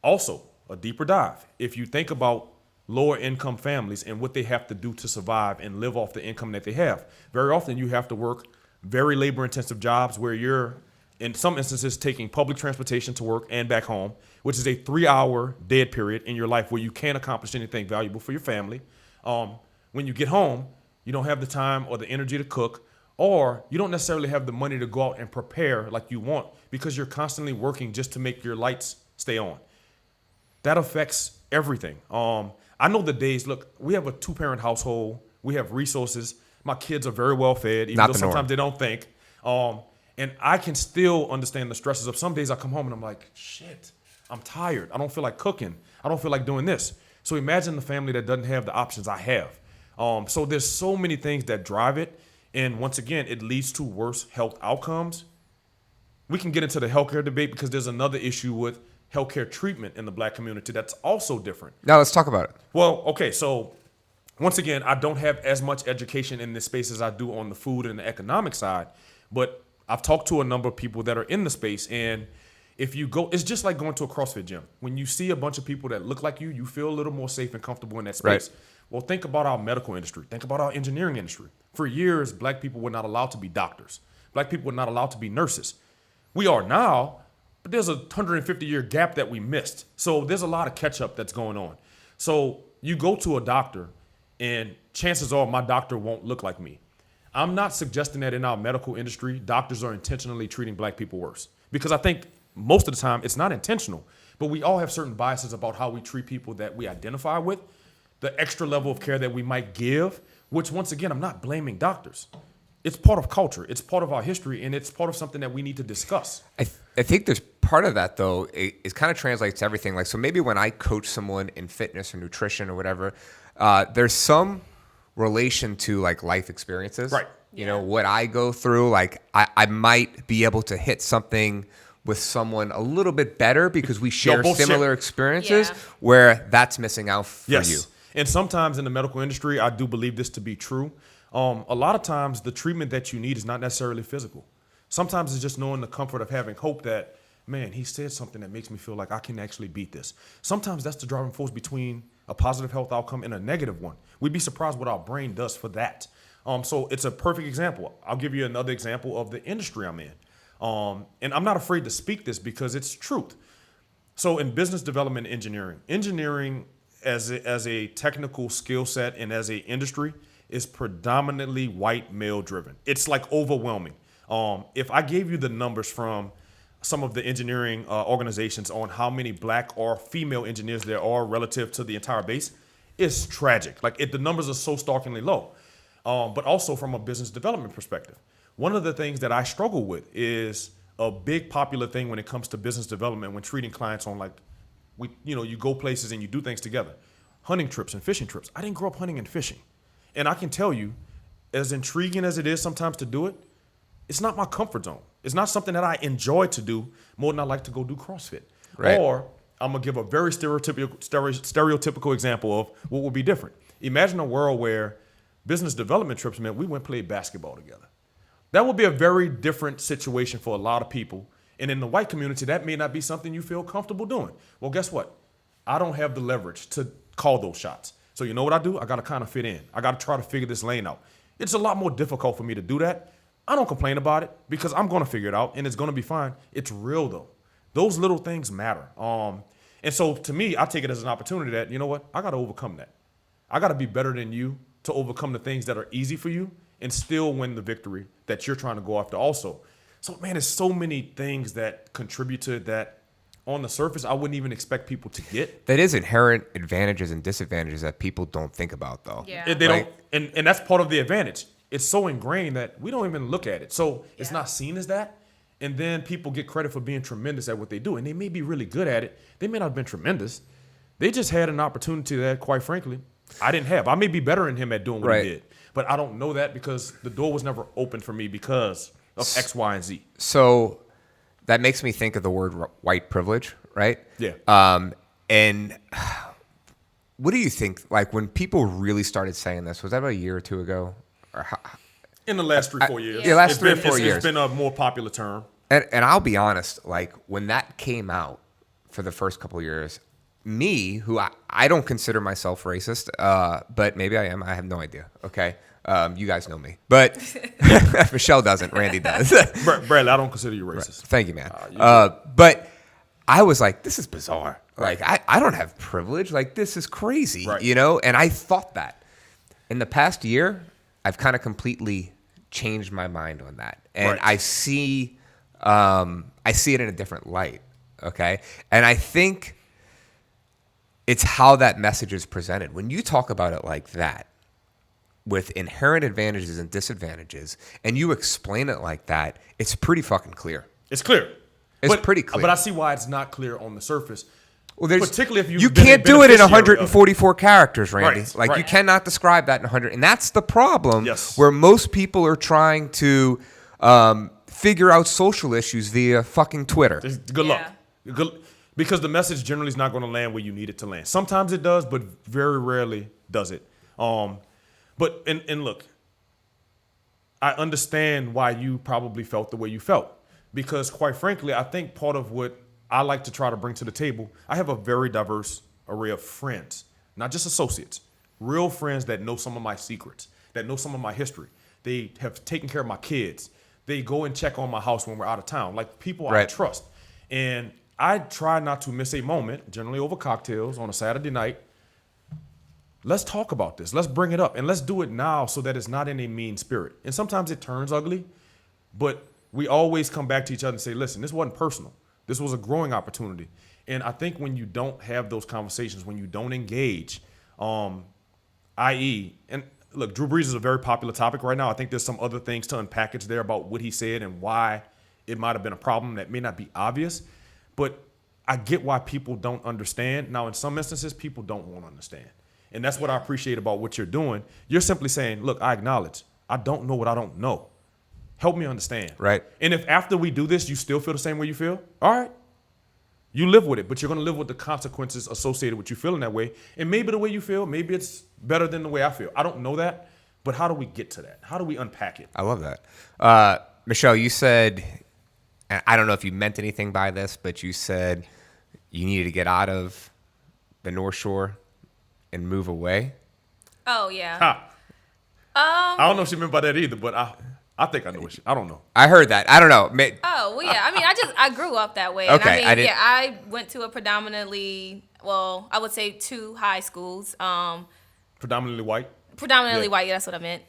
B: Also, a deeper dive. If you think about lower income families and what they have to do to survive and live off the income that they have, very often you have to work very labor intensive jobs where you're, in some instances, taking public transportation to work and back home, which is a 3-hour dead period in your life where you can't accomplish anything valuable for your family. When you get home, you don't have the time or the energy to cook, or you don't necessarily have the money to go out and prepare like you want because you're constantly working just to make your lights stay on. That affects everything. I know the days, look, we have a 2-parent household. We have resources. My kids are very well fed, even though sometimes they don't think. And I can still understand the stresses of some days I come home and I'm like, shit, I'm tired. I don't feel like cooking. I don't feel like doing this. So imagine the family that doesn't have the options I have. So there's so many things that drive it. And once again, it leads to worse health outcomes. We can get into the healthcare debate because there's another issue with healthcare treatment in the Black community that's also different.
A: Now let's talk about it.
B: Well, okay, so once again, I don't have as much education in this space as I do on the food and the economic side, but I've talked to a number of people that are in the space, and if you go, it's just like going to a CrossFit gym. When you see a bunch of people that look like you feel a little more safe and comfortable in that space.
A: Right.
B: Well, think about our medical industry. Think about our engineering industry. For years, black people were not allowed to be doctors. Black people were not allowed to be nurses. We are now, but there's a 150-year gap that we missed. So there's a lot of catch up that's going on. So you go to a doctor, and chances are my doctor won't look like me. I'm not suggesting that in our medical industry, doctors are intentionally treating black people worse. Because I think most of the time it's not intentional, but we all have certain biases about how we treat people that we identify with, the extra level of care that we might give, which once again, I'm not blaming doctors. It's part of culture. It's part of our history, and it's part of something that we need to discuss.
A: I think there's part of that, though, it kind of translates to everything. Like, so maybe when I coach someone in fitness or nutrition or whatever, there's some relation to like life experiences.
B: Right.
A: You know, what I go through, like I might be able to hit something with someone a little bit better because we share similar experiences where that's missing out for you.
B: And sometimes in the medical industry, I do believe this to be true. A lot of times the treatment that you need is not necessarily physical. Sometimes it's just knowing the comfort of having hope that, man, he said something that makes me feel like I can actually beat this. Sometimes that's the driving force between a positive health outcome and a negative one. We'd be surprised what our brain does for that. So it's a perfect example. I'll give you another example of the industry I'm in. And I'm not afraid to speak this because it's truth. So in business development engineering as a technical skill set and as a industry is predominantly white male driven. It's like overwhelming. If I gave you the numbers from some of the engineering organizations on how many black or female engineers there are relative to the entire base, it's tragic. Like the numbers are so starkly low. But also from a business development perspective, one of the things that I struggle with is a big popular thing when it comes to business development when treating clients on you go places and you do things together. Hunting trips and fishing trips. I didn't grow up hunting and fishing. And I can tell you, as intriguing as it is sometimes to do it, it's not my comfort zone. It's not something that I enjoy to do more than I like to go do CrossFit.
A: Right.
B: Or I'm going to give a very stereotypical example of what would be different. Imagine a world where business development trips meant we went and played basketball together. That would be a very different situation for a lot of people. And in the white community, that may not be something you feel comfortable doing. Well, guess what? I don't have the leverage to call those shots. So you know what I do? I got to kind of fit in. I got to try to figure this lane out. It's a lot more difficult for me to do that. I don't complain about it because I'm going to figure it out and it's going to be fine. It's real though. Those little things matter. And so to me, I take it as an opportunity that, you know what? I got to overcome that. I got to be better than you to overcome the things that are easy for you and still win the victory that you're trying to go after also. So man, there's so many things that contribute to that on the surface I wouldn't even expect people to get.
A: That is inherent advantages and disadvantages that people don't think about though.
C: Yeah.
B: They don't, and that's part of the advantage. It's so ingrained that we don't even look at it. So it's not seen as that. And then people get credit for being tremendous at what they do. And they may be really good at it. They may not have been tremendous. They just had an opportunity that, quite frankly, I didn't have. I may be better than him at doing what he did. But I don't know that because the door was never open for me because of X, Y, and Z.
A: So that makes me think of the word white privilege, right?
B: Yeah.
A: And what do you think, like when people really started saying this, was that about a year or two ago? Or how,
B: in the last 3-4 years.
A: Yeah, last 3 or 4 years.
B: It's been a more popular term.
A: And I'll be honest, like when that came out for the first couple of years, me, who I don't consider myself racist, but maybe I am. I have no idea. Okay. You guys know me. But Michelle doesn't. Randy does.
B: Bradley, I don't consider you racist.
A: Thank you, man. But I was like, this is bizarre. Like, I don't have privilege. Like, this is crazy, you know? And I thought that. In the past year, I've kind of completely changed my mind on that. And I see it in a different light, okay? And I think it's how that message is presented. When you talk about it like that, with inherent advantages and disadvantages, and you explain it like that, it's pretty fucking clear.
B: It's clear.
A: It's pretty clear.
B: But I see why it's not clear on the surface.
A: Well,
B: particularly if
A: you can't do it in 144 characters, Randy. You cannot describe that in 100. And that's the problem where most people are trying to figure out social issues via fucking Twitter.
B: Good luck. Because the message generally is not going to land where you need it to land. Sometimes it does, but very rarely does it. But and look, I understand why you probably felt the way you felt, because quite frankly, I think part of what I like to try to bring to the table, I have a very diverse array of friends, not just associates, real friends that know some of my secrets, that know some of my history. They have taken care of my kids. They go and check on my house when we're out of town, like people I trust. And I try not to miss a moment, generally over cocktails on a Saturday night. Let's talk about this. Let's bring it up. And let's do it now so that it's not in a mean spirit. And sometimes it turns ugly, but we always come back to each other and say, listen, this wasn't personal. This was a growing opportunity. And I think when you don't have those conversations, when you don't engage, i.e., and look, Drew Brees is a very popular topic right now. I think there's some other things to unpackage there about what he said and why it might have been a problem that may not be obvious. But I get why people don't understand. Now, in some instances, people don't want to understand. And that's what I appreciate about what you're doing. You're simply saying, look, I acknowledge. I don't know what I don't know. Help me understand.
A: Right.
B: And if after we do this, you still feel the same way you feel, all right. You live with it, but you're going to live with the consequences associated with you feeling that way. And maybe the way you feel, maybe it's better than the way I feel. I don't know that, but how do we get to that? How do we unpack it?
A: I love that. Michele, you said, and I don't know if you meant anything by this, but you said you needed to get out of the North Shore and move away.
C: Oh, yeah.
B: Ha. I don't know if she meant by that either, but I think I know what she, I don't know.
A: I heard that. I don't know.
C: Oh, well, yeah. I mean, I grew up that way.
A: Okay,
C: And
A: I
C: I went to a predominantly, well, I would say 2 high schools.
B: Predominantly white?
C: Predominantly white, yeah, that's what I meant.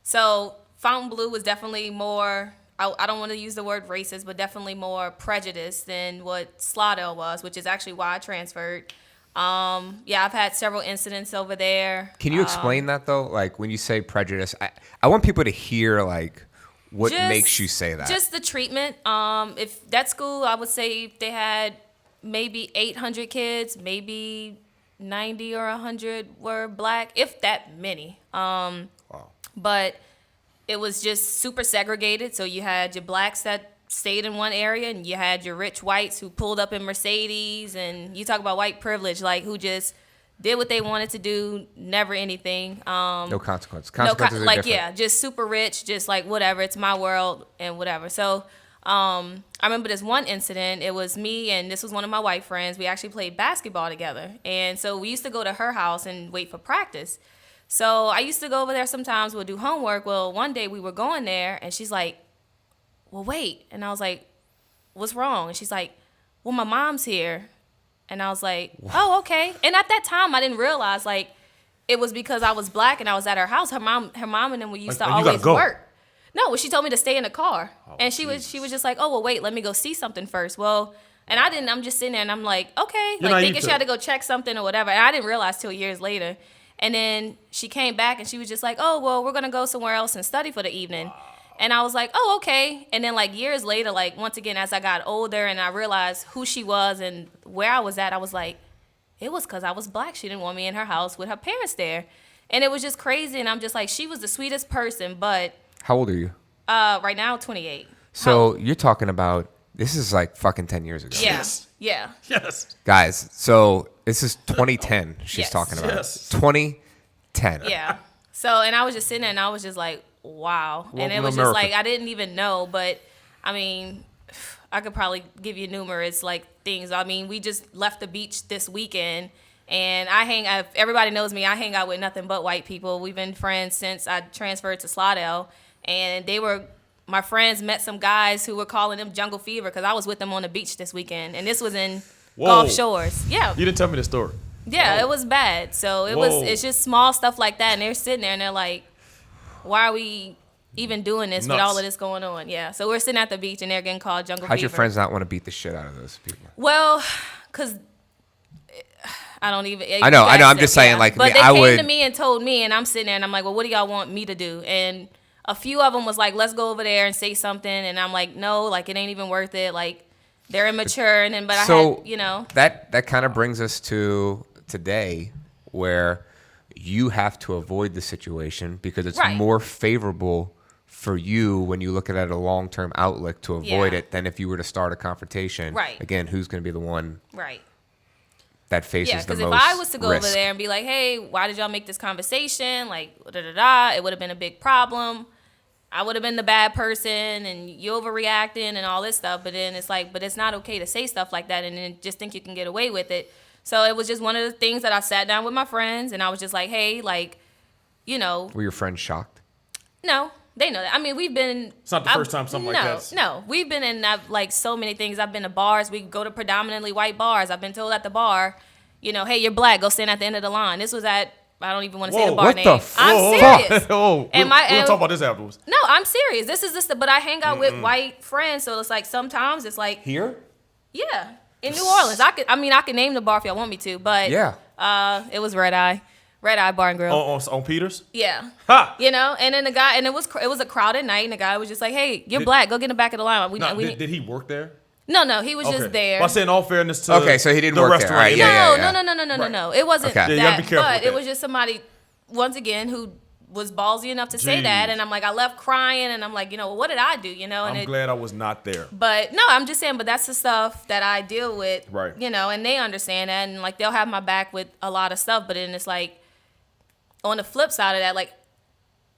C: So Fontainebleau was definitely more, I don't want to use the word racist, but definitely more prejudiced than what Slaughter was, which is actually why I transferred. Yeah, I've had several incidents over there.
A: Can you explain that though? Like when you say prejudice, I want people to hear like what makes you say that.
C: Just the treatment. If that school, I would say if they had maybe 800 kids, maybe 90 or 100 were black, if that many.
B: Wow.
C: But it was just super segregated. So you had your blacks that stayed in one area, and you had your rich whites who pulled up in Mercedes, and you talk about white privilege, like who just did what they wanted to do, never anything.
A: No consequence. Consequences are different.
C: Yeah, just super rich, just like whatever, it's my world and whatever. So I remember this one incident. It was me and this was one of my white friends. We actually played basketball together, and so we used to go to her house and wait for practice. So I used to go over there sometimes. We'll do homework. Well, one day we were going there, and she's like, well, wait. And I was like, what's wrong? And she's like, well, my mom's here. And I was like, oh, okay. And at that time, I didn't realize, like, it was because I was black and I was at her house. Her mom and them we used to always work. No, well, she told me to stay in the car. And she was just like, oh, well, wait, let me go see something first. Well, and I didn't. I'm just sitting there and I'm like, okay. Like, thinking she had to go check something or whatever. And I didn't realize till years later. And then she came back and she was just like, oh, well, we're going to go somewhere else and study for the evening. Wow. And I was like, oh, okay. And then like years later, like once again, as I got older and I realized who she was and where I was at, I was like, it was because I was black. She didn't want me in her house with her parents there. And it was just crazy. And I'm just like, she was the sweetest person, but.
A: How old are you?
C: Right now, 28.
A: So you're talking about, this is like fucking 10 years ago.
C: Yeah.
B: Yes.
C: Yeah.
B: Yes.
A: Guys, so this is 2010 she's talking about.
B: Yes.
A: 2010.
C: Yeah. So, and I was just sitting there and I was just like, wow.
B: Welcome
C: and it was
B: to
C: just
B: America.
C: like, I didn't even know, but I mean, I could probably give you numerous like things. I mean, we just left the beach this weekend and everybody knows me, I hang out with nothing but white people. We've been friends since I transferred to Slaughter, and my friends met some guys who were calling them Jungle Fever because I was with them on the beach this weekend, and this was in Gulf Shores. Yeah.
B: You didn't tell me the story.
C: Yeah, It was bad. So it's just small stuff like that, and they're sitting there and they're like, why are we even doing this with all of this going on? Yeah. So we're sitting at the beach and they're getting called Jungle Fever.
A: How'd your friends not want to beat the shit out of those people?
C: Well, because I don't even.
A: I know. I'm just saying, like,
C: but they came to me and told me, and I'm sitting there and I'm like, well, what do y'all want me to do? And a few of them was like, let's go over there and say something. And I'm like, no, like, it ain't even worth it. Like, they're immature. And then, but
A: so
C: I had, you know.
A: That kind of brings us to today where you have to avoid the situation because it's more favorable for you when you look at it at a long-term outlook to avoid it than if you were to start a confrontation.
C: Right.
A: Again, who's going to be the one?
C: Right.
A: that faces
C: Yeah,
A: the
C: because
A: most
C: if I was to go
A: risk.
C: over there and be like, hey, why did y'all make this conversation? Like, da-da-da, it would have been a big problem. I would have been the bad person and you overreacting and all this stuff. But then it's like, but it's not okay to say stuff like that and then just think you can get away with it. So it was just one of the things that I sat down with my friends and I was just like, hey, like, you know.
A: Were your friends shocked?
C: No, they know that. I mean, we've been.
B: It's not the first time something like that.
C: No, we've been in like so many things. I've been to bars. We go to predominantly white bars. I've been told at the bar, you know, hey, you're black. Go stand at the end of the line. This was at. I don't even want to say the bar
A: what
C: name.
A: the
C: I'm
A: fuck?
C: serious.
B: We'll talk about this afterwards.
C: No, I'm serious. This is but I hang out with white friends, so it's like sometimes it's like
A: Here?
C: yeah, in New Orleans. I could name the bar if y'all want me to, but
A: Yeah.
C: it was Red Eye Bar and Grill.
B: On Peters?
C: Yeah.
B: Ha!
C: You know, and then the guy, and it was a crowded night, and the guy was just like, "Hey, you're black. Go get in the back of the line."
B: Did he work there?
C: No, he was just there.
B: Well, I say in all fairness to
A: Okay, so he didn't
B: the
A: work there.
B: restaurant.
A: All right, yeah.
C: No. It wasn't
A: Okay.
B: Yeah, you gotta
C: that,
B: be careful
C: but
B: with
C: it
B: that.
C: was just somebody once again who was ballsy enough to say that, and I'm like, I left crying, and I'm like, you know, well, what did I do? You know, and
B: I'm glad I was not there.
C: But no, I'm just saying, but that's the stuff that I deal with,
B: Right.
C: You know, and they understand that, and like they'll have my back with a lot of stuff, but then it's like, on the flip side of that, like,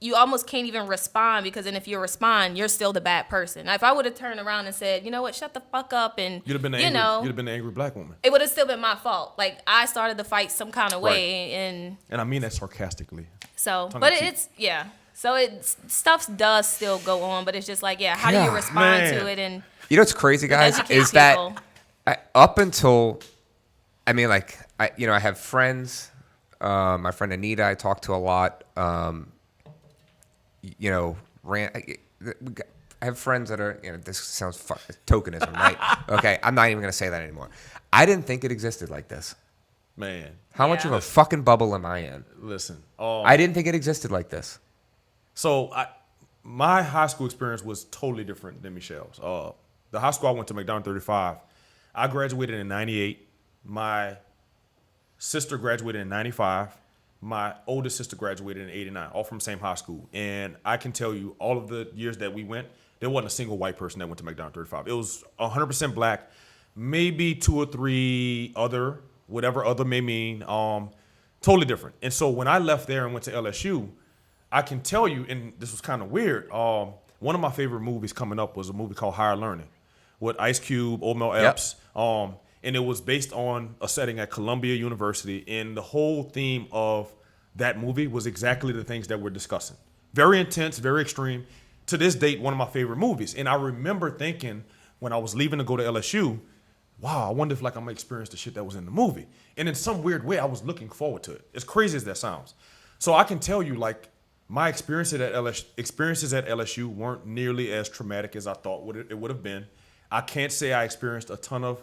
C: you almost can't even respond because then if you respond, you're still the bad person. Now, if I would have turned around and said, you know what, shut the fuck up, and
B: You'd have been
C: you know,
B: you'd have been the angry black woman.
C: it would have still been my fault. Like I started the fight some kind of way, and
B: I mean that sarcastically.
C: so,
B: Tongue
C: but
B: in cheek.
C: it's yeah. So stuff does still go on, but it's just like how do you
A: Yeah,
C: respond to
B: man.
C: it and
A: You know what's crazy, guys,
C: educate
A: is that
C: people.
A: up until, I mean, like, I have friends. My friend Anita, I talk to a lot. I have friends that are, this sounds tokenism, right? Okay, I'm not even going to say that anymore. I didn't think it existed like this.
B: Man,
A: How much of
C: Yeah.
A: a fucking bubble am I in?
B: listen.
A: I didn't think it existed like this.
B: So my high school experience was totally different than Michelle's. The high school I went to, McDonald 35, I graduated in 98. My sister graduated in 95. My oldest sister graduated in 89, all from the same high school. And I can tell you, all of the years that we went, there wasn't a single white person that went to McDonald 35. It was 100% black, maybe 2 or 3 other, whatever other may mean, totally different. And so when I left there and went to LSU, I can tell you, and this was kind of weird, one of my favorite movies coming up was a movie called Higher Learning with Ice Cube, Old Mel Epps. And it was based on a setting at Columbia University. And the whole theme of that movie was exactly the things that we're discussing. Very intense, very extreme. To this date, one of my favorite movies. And I remember thinking when I was leaving to go to LSU, wow, I wonder if like I'm gonna experience the shit that was in the movie. And in some weird way, I was looking forward to it. As crazy as that sounds. So I can tell you, like, my experiences at LSU weren't nearly as traumatic as I thought it would have been. I can't say I experienced a ton of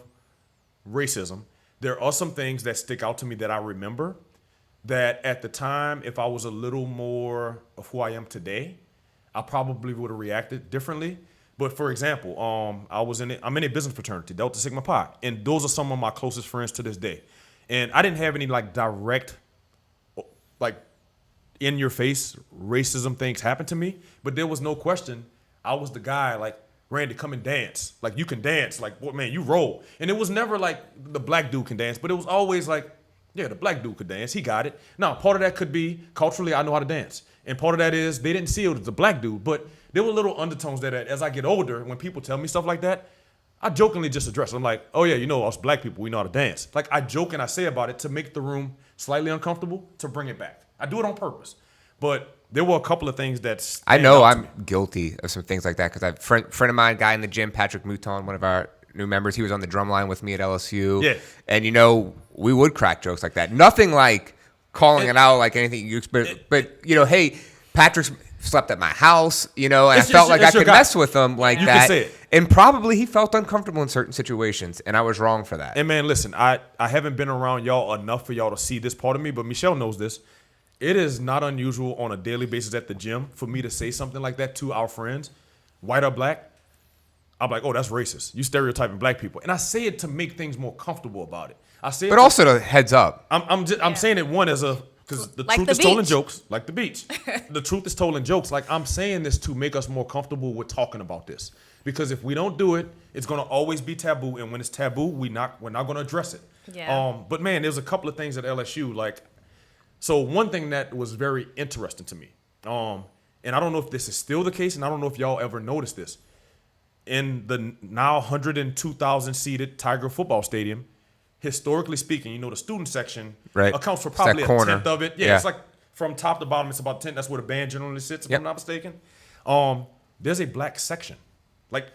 B: racism. There are some things that stick out to me that I remember that at the time, if I was a little more of who I am today, I probably would have reacted differently. But for example, I'm in a business fraternity, Delta Sigma Pi, and those are some of my closest friends to this day. And I didn't have any like direct, like in your face racism things happen to me, but there was no question I was the guy like, Randy, come and dance. Like, you can dance. Like, what, man, you roll. And it was never like the black dude can dance, but it was always like, yeah, the black dude could dance. He got it. Now, part of that could be culturally, I know how to dance. And part of that is they didn't see it as a black dude, but there were little undertones that as I get older, when people tell me stuff like that, I jokingly just address it. I'm like, oh yeah, us black people, we know how to dance. Like, I joke and I say about it to make the room slightly uncomfortable, to bring it back. I do it on purpose. But there were a couple of things that
A: I know I'm guilty of some things like that because I friend of mine, guy in the gym, Patrick Mouton, one of our new members, he was on the drum line with me at LSU.
B: Yeah.
A: And we would crack jokes like that. Nothing like calling it out like anything you experience. But hey, Patrick slept at my house, and I felt like I could mess with him like
B: you
A: that.
B: Can say it.
A: And probably he felt uncomfortable in certain situations, and I was wrong for that.
B: And man, listen, I haven't been around y'all enough for y'all to see this part of me, but Michelle knows this. It is not unusual on a daily basis at the gym for me to say something like that to our friends, white or black. I'm like, oh, that's racist. You stereotyping black people. And I say it to make things more comfortable about it. I say it
A: but also to heads up.
B: I'm saying it because the
C: Like
B: truth
C: the
B: is told in
C: beach.
B: jokes, like the beach. The truth is told in jokes. Like, I'm saying this to make us more comfortable with talking about this. Because if we don't do it, it's going to always be taboo. And when it's taboo, we're not going to address it.
C: Yeah.
B: But man, there's a couple of things at LSU. Like, so one thing that was very interesting to me, and I don't know if this is still the case, and I don't know if y'all ever noticed this. In the now 102,000 seated Tiger football stadium, historically speaking, the student section
A: Right.
B: accounts for
A: It's that
B: probably a
A: corner.
B: tenth of it. Yeah, it's like from top to bottom, it's about 10. That's where the band generally sits, if I'm not mistaken. There's a black section, like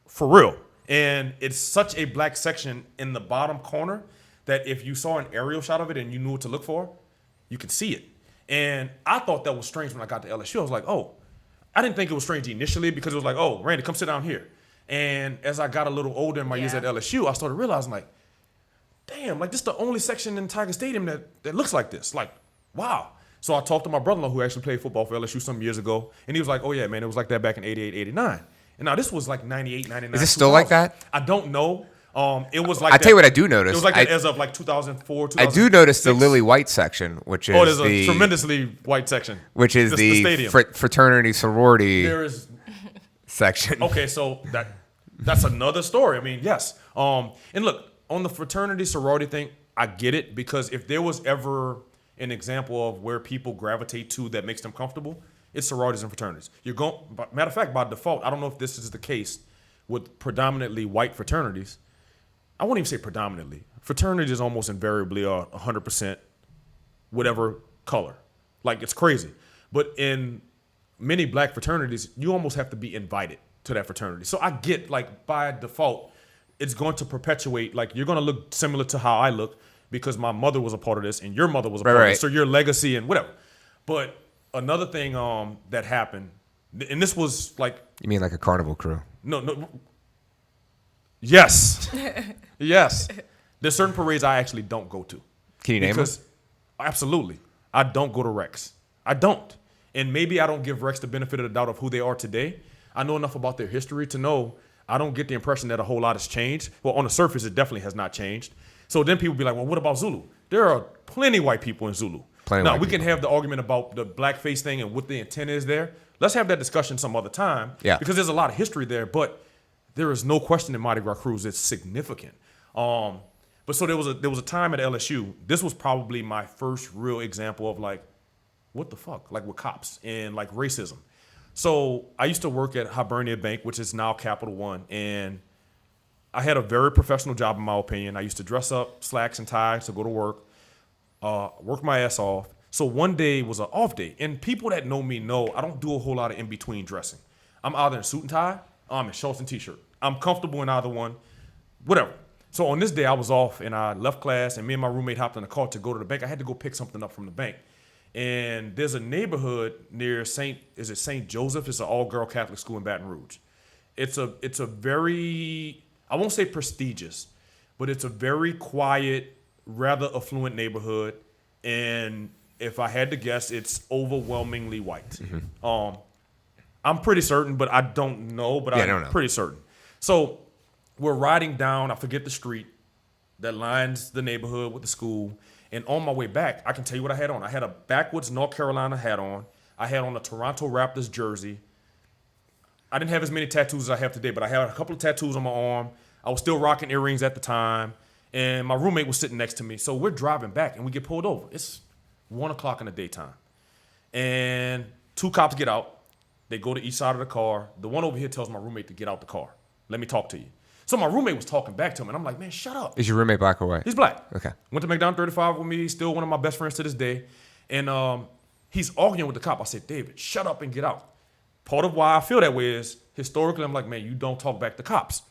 B: for real. And it's such a black section in the bottom corner that if you saw an aerial shot of it and you knew what to look for, you could see it. And I thought that was strange when I got to LSU. I was like, oh, I didn't think it was strange initially because it was like, oh, Randy, come sit down here. And as I got a little older in my years at LSU, I started realizing like, damn, like this is the only section in Tiger Stadium that looks like this. Like, wow. So I talked to my brother-in-law who actually played football for LSU some years ago. And he was like, oh yeah, man, it was like that back in 88, 89. And now this was like 98, 99.
A: Is it still like that?
B: I don't know. It was like
A: I tell you what I do notice.
B: It was like that as of like 2004, 2006.
A: I do notice the lily white section, which is
B: there's
A: the
B: a tremendously white section.
A: which is the
B: stadium.
A: fraternity sorority
B: There is
A: section.
B: okay, so that's another story. I mean, yes. And look, on the fraternity sorority thing, I get it because if there was ever an example of where people gravitate to that makes them comfortable, it's sororities and fraternities. Matter of fact, by default, I don't know if this is the case with predominantly white fraternities. I won't even say predominantly. Fraternities almost invariably are 100% whatever color. Like, it's crazy. But in many black fraternities, you almost have to be invited to that fraternity. So I get, like, by default, it's going to perpetuate, like, you're going to look similar to how I look because my mother was a part of this and your mother was a part of this. So your legacy and whatever. But another thing that happened, and this was like...
A: You mean like a carnival crew?
B: No. Yes. Yes. There's certain parades I actually don't go to.
A: Can you name them?
B: Absolutely. I don't go to Rex. I don't. And maybe I don't give Rex the benefit of the doubt of who they are today. I know enough about their history to know I don't get the impression that a whole lot has changed. Well, on the surface, it definitely has not changed. So then people be like, well, what about Zulu? There are plenty white people in Zulu. Now, we can have the argument about the blackface thing and what the intent is there. Let's have that discussion some other time.
A: Yeah.
B: Because there's a lot of history there, but there is no question in Mardi Gras Cruise it's significant. But so there was a time at LSU. This was probably my first real example of like, what the fuck? Like with cops and like racism. So I used to work at Hibernia Bank, which is now Capital One, and I had a very professional job in my opinion. I used to dress up, slacks and ties to go to work, work my ass off. So one day was an off day, and people that know me know I don't do a whole lot of in between dressing. I'm either in suit and tie, or I'm in shorts and t-shirt. I'm comfortable in either one, whatever. So on this day I was off and I left class and me and my roommate hopped in the car to go to the bank. I had to go pick something up from the bank. And there's a neighborhood near St. Joseph? It's an all-girl Catholic school in Baton Rouge. It's a very, I won't say prestigious, but it's a very quiet, rather affluent neighborhood. And if I had to guess, it's overwhelmingly white. Mm-hmm. I'm pretty certain, but I don't know, but I'm pretty certain. So we're riding down, I forget the street that lines the neighborhood with the school. And on my way back, I can tell you what I had on. I had a backwoods North Carolina hat on. I had on a Toronto Raptors jersey. I didn't have as many tattoos as I have today, but I had a couple of tattoos on my arm. I was still rocking earrings at the time. And my roommate was sitting next to me. So we're driving back and we get pulled over. It's 1 o'clock in the daytime. And 2 cops get out. They go to each side of the car. The one over here tells my roommate to get out the car. Let me talk to you. So my roommate was talking back to him, and I'm like, man, shut up.
A: Is your roommate black or white?
B: He's black.
A: Okay.
B: Went to McDonald 35 with me. He's still one of my best friends to this day. And he's arguing with the cop. I said, David, shut up and get out. Part of why I feel that way is, historically, I'm like, man, you don't talk back to cops.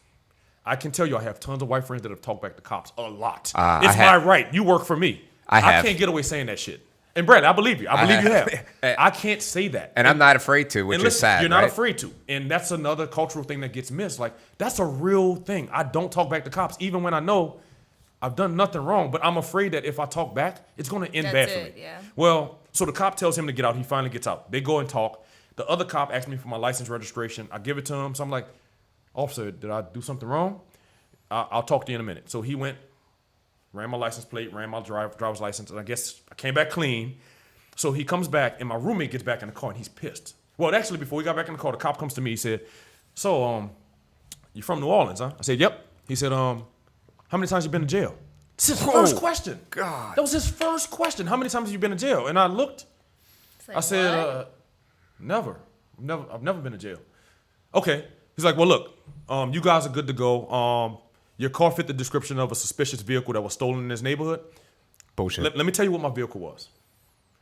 B: I can tell you I have tons of white friends that have talked back to cops a lot. It's my right. You work for me. I can't get away saying that shit. And Bradley, I believe you. I believe you have. I can't say that.
A: And I'm not afraid to, which is sad.
B: You're not afraid to. And that's another cultural thing that gets missed. Like, that's a real thing. I don't talk back to cops, even when I know I've done nothing wrong. But I'm afraid that if I talk back, it's going to end bad for me.
C: Yeah.
B: Well, so the cop tells him to get out. He finally gets out. They go and talk. The other cop asks me for my license registration. I give it to him. So I'm like, officer, did I do something wrong? I'll talk to you in a minute. So he went, ran my license plate, ran my driver's license, and I guess I came back clean. So he comes back, and my roommate gets back in the car, and he's pissed. Well, actually, before he got back in the car, the cop comes to me. He said, so, you from New Orleans, huh? I said, yep. He said, how many times you been to jail? It's his first question.
A: God.
B: That was his first question. How many times have you been in jail? And I looked.
C: It's like,
B: I said,
C: what?
B: never. I've never been to jail. Okay. He's like, well, look, you guys are good to go. Your car fit the description of a suspicious vehicle that was stolen in this neighborhood.
A: Bullshit.
B: Let me tell you what my vehicle was.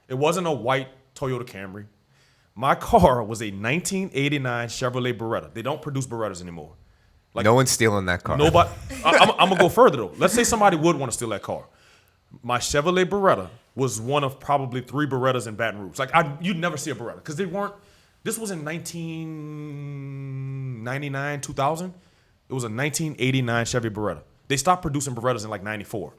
B: It wasn't a white Toyota Camry. My car was a 1989 Chevrolet Beretta. They don't produce Berettas anymore. Like,
A: no one's stealing that car.
B: nobody. I'm going to go further, though. Let's say somebody would want to steal that car. My Chevrolet Beretta was one of probably 3 Berettas in Baton Rouge. Like, you'd never see a Beretta because they weren't. This was in 1999, 2000. It was a 1989 Chevy Beretta. They stopped producing Berettas in like 94.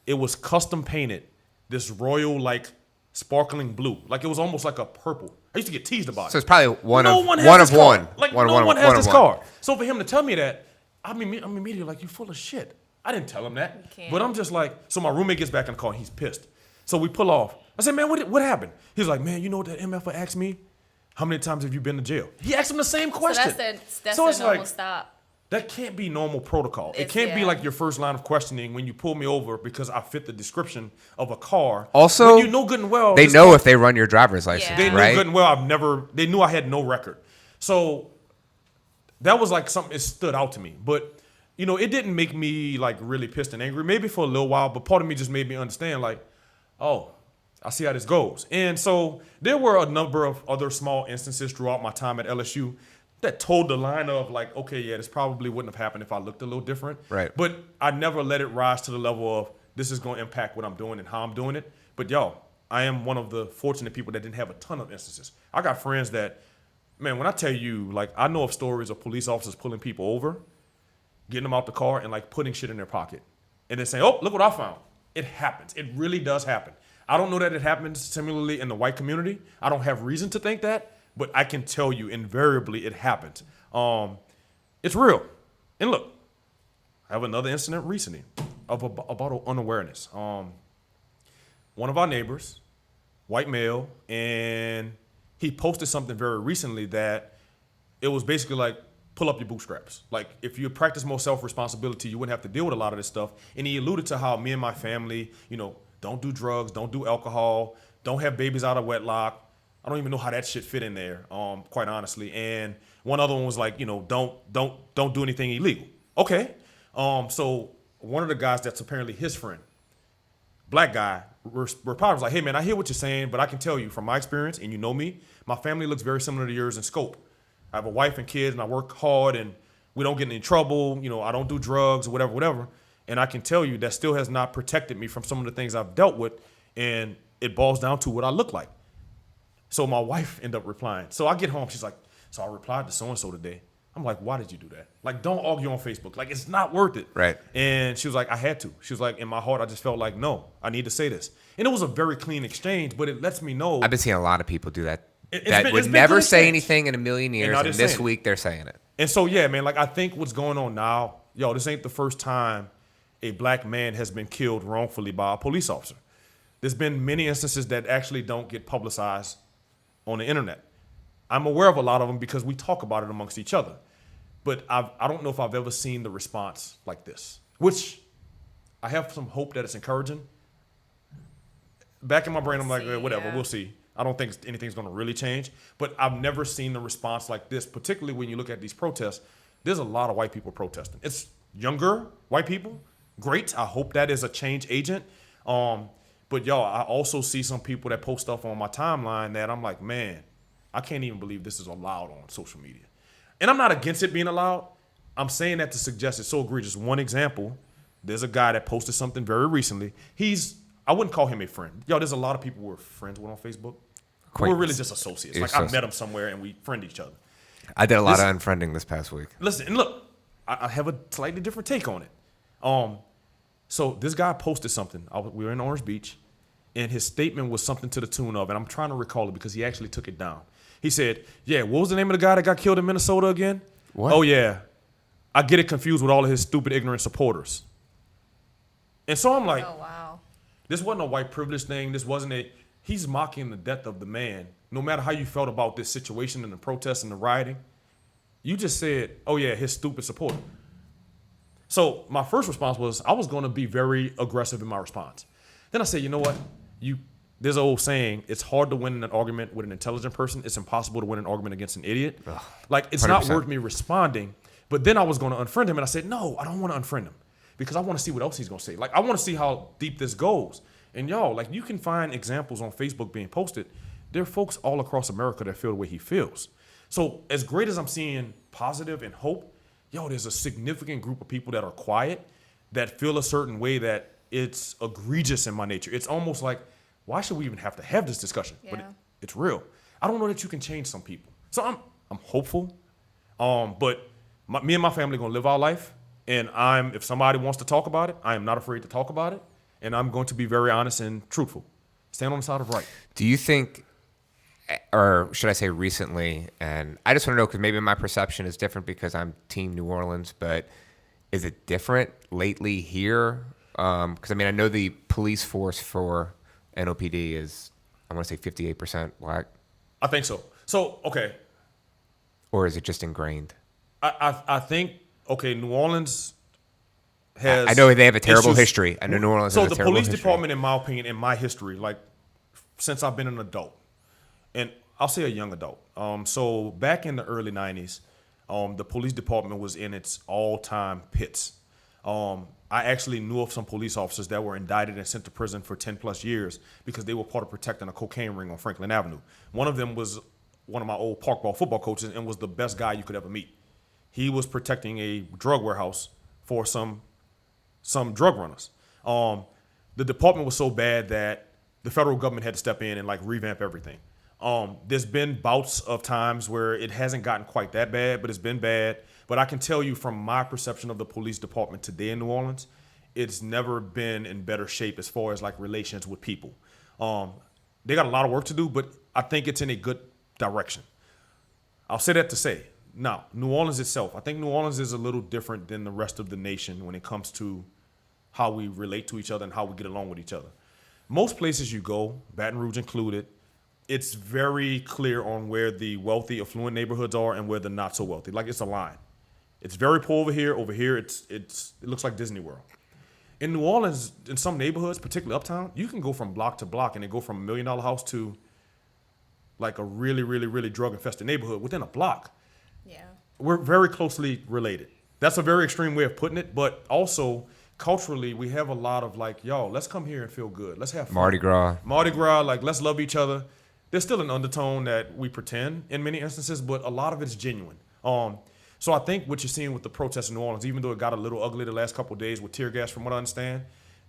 B: It was custom painted, this royal, like, sparkling blue. Like, it was almost like a purple. I used to get teased about it.
A: So it's probably one
B: no
A: of
B: one has
A: one
B: this
A: of
B: car.
A: one.
B: Like,
A: one,
B: no
A: one,
B: one
A: one
B: has
A: of
B: this
A: one.
B: car. So for him to tell me that, I'm immediately like, you full of shit. I didn't tell him that.
C: You can't.
B: But I'm just like, so my roommate gets back in the car and he's pissed. So we pull off. I said, man, what happened? He's like, man, you know what that MFer asked me? How many times have you been to jail? He asked him the same question.
C: So that's
B: So
C: the
B: it's
C: normal
B: like,
C: stop.
B: that can't be normal protocol. It
C: It's-
B: can't be
C: yeah.
B: like your first line of questioning when you pull me over because I fit the description of a car.
A: Also,
B: when you know good and well,
A: They
B: this
A: know
B: car-
A: if they run your driver's license,
C: Yeah.
B: they knew
A: right?
B: good and well they knew I had no record. So that was like something that stood out to me. But, you know, it didn't make me like really pissed and angry, maybe for a little while, but part of me just made me understand like, oh, I see how this goes. And so there were a number of other small instances throughout my time at LSU that told the line of like, okay, yeah, this probably wouldn't have happened if I looked a little different.
A: Right.
B: But I never let it rise to the level of this is going to impact what I'm doing and how I'm doing it. But y'all, I am one of the fortunate people that didn't have a ton of instances. I got friends that, man, when I tell you, like, I know of stories of police officers pulling people over, getting them out the car and like putting shit in their pocket and then saying, oh, look what I found. It happens. It really does happen. I don't know that it happens similarly in the white community. I don't have reason to think that, but I can tell you invariably it happens. It's real. And look, I have another incident recently about unawareness. One of our neighbors, white male, and he posted something very recently that it was basically like, pull up your bootstraps. Like, if you practice more self-responsibility, you wouldn't have to deal with a lot of this stuff. And he alluded to how me and my family, you know, don't do drugs, don't do alcohol, don't have babies out of wedlock. I don't even know how that shit fit in there, quite honestly. And one other one was like, you know, don't do anything illegal. Okay. So one of the guys that's apparently his friend, black guy, replied was like, hey man, I hear what you're saying, but I can tell you from my experience, and you know me, my family looks very similar to yours in scope. I have a wife and kids, and I work hard, and we don't get in any trouble. You know, I don't do drugs or whatever. And I can tell you that still has not protected me from some of the things I've dealt with, and it boils down to what I look like. So my wife ended up replying. So I get home, she's like, so I replied to so-and-so today. I'm like, why did you do that? Like, don't argue on Facebook. Like, it's not worth it.
A: Right.
B: And she was like, I had to. She was like, in my heart, I just felt like, no, I need to say this. And it was a very clean exchange, but it lets me know.
A: I've been seeing a lot of people do that.
B: It's
A: That
B: been-
A: would
B: it's been
A: never
B: good
A: say
B: exchange.
A: anything in a million years,
B: now
A: and
B: they're
A: this
B: saying it.
A: week they're saying it.
B: And so, yeah, man, like, I think what's going on now, yo, this ain't the first time a black man has been killed wrongfully by a police officer. There's been many instances that actually don't get publicized on the internet. I'm aware of a lot of them because we talk about it amongst each other. But I don't know if I've ever seen the response like this, which I have some hope that it's encouraging. Back in my brain, I'm like, whatever,
C: yeah.
B: we'll see. I don't think anything's going to really change. But I've never seen the response like this, particularly when you look at these protests. There's a lot of white people protesting. It's younger white people. Great. I hope that is a change agent. But y'all, I also see some people that post stuff on my timeline that I'm like, man, I can't even believe this is allowed on social media. And I'm not against it being allowed. I'm saying that to suggest it's so egregious. One example, there's a guy that posted something very recently. I wouldn't call him a friend. Yo, there's a lot of people we're friends with on Facebook. We're really just associates. Like, I met him somewhere and we friend each other.
A: I did a lot of unfriending this past week.
B: Listen, and look, I have a slightly different take on it. So this guy posted something. We were in Orange Beach, and his statement was something to the tune of, and I'm trying to recall it because he actually took it down. He said, yeah, what was the name of the guy that got killed in Minnesota again?
A: What?
B: Oh, yeah. I get it confused with all of his stupid, ignorant supporters. And so I'm like,
C: Oh, wow.
B: this wasn't a white privilege thing. This wasn't he's mocking the death of the man. No matter how you felt about this situation and the protests and the rioting, you just said, oh, yeah, his stupid supporter. So my first response was I was going to be very aggressive in my response. Then I said, you know what? There's an old saying, it's hard to win an argument with an intelligent person. It's impossible to win an argument against an idiot.
A: Ugh,
B: like, it's not
A: 100%.
B: worth me responding. But then I was going to unfriend him, and I said, no, I don't want to unfriend him because I want to see what else he's going to say. Like, I want to see how deep this goes. And y'all, like, you can find examples on Facebook being posted. There are folks all across America that feel the way he feels. So as great as I'm seeing positive and hope, there's a significant group of people that are quiet, that feel a certain way that it's egregious in my nature. It's almost like, why should we even have to have this discussion?
C: Yeah.
B: But it's real. I don't know that you can change some people. So I'm hopeful. But me and my family are going to live our life. And if somebody wants to talk about it, I am not afraid to talk about it. And I'm going to be very honest and truthful. Stand on the side of right.
A: Do you think, or should I say recently, and I just want to know because maybe my perception is different because I'm Team New Orleans, but is it different lately here? Because, I mean, I know the police force for NOPD is, I want to say 58% black.
B: I think so. So, okay.
A: Or is it just ingrained?
B: I think, New Orleans has...
A: I know they have a terrible
B: issues.
A: history. I know New Orleans has a terrible history.
B: So the police department, in my opinion, in my history, like since I've been an adult, and I'll say a young adult. So back in the early 90s, the police department was in its all-time pits. I actually knew of some police officers that were indicted and sent to prison for 10 plus years because they were part of protecting a cocaine ring on Franklin Avenue. One of them was one of my old park ball football coaches and was the best guy you could ever meet. He was protecting a drug warehouse for some drug runners. The department was so bad that the federal government had to step in and like revamp everything. There's been bouts of times where it hasn't gotten quite that bad, but it's been bad. But I can tell you from my perception of the police department today in New Orleans, it's never been in better shape as far as like relations with people. They got a lot of work to do, but I think it's in a good direction. I'll say that to say, now, New Orleans itself, I think New Orleans is a little different than the rest of the nation when it comes to how we relate to each other and how we get along with each other. Most places you go, Baton Rouge included, it's very clear on where the wealthy, affluent neighborhoods are and where the not so wealthy. Like, it's a line. It's very poor over here. Over here, it looks like Disney World. In New Orleans, in some neighborhoods, particularly uptown, you can go from block to block and it go from $1 million house to like a really, really, really drug-infested neighborhood within a block.
C: Yeah.
B: We're very closely related. That's a very extreme way of putting it, but also culturally, we have a lot of like, let's come here and feel good. Let's have fun.
A: Mardi Gras, like let's love each other. There's still an undertone that we pretend in many instances, but a lot of it's genuine. So I think what you're seeing with the protests in New Orleans, even though it got a little ugly the last couple of days with tear gas, from what I understand,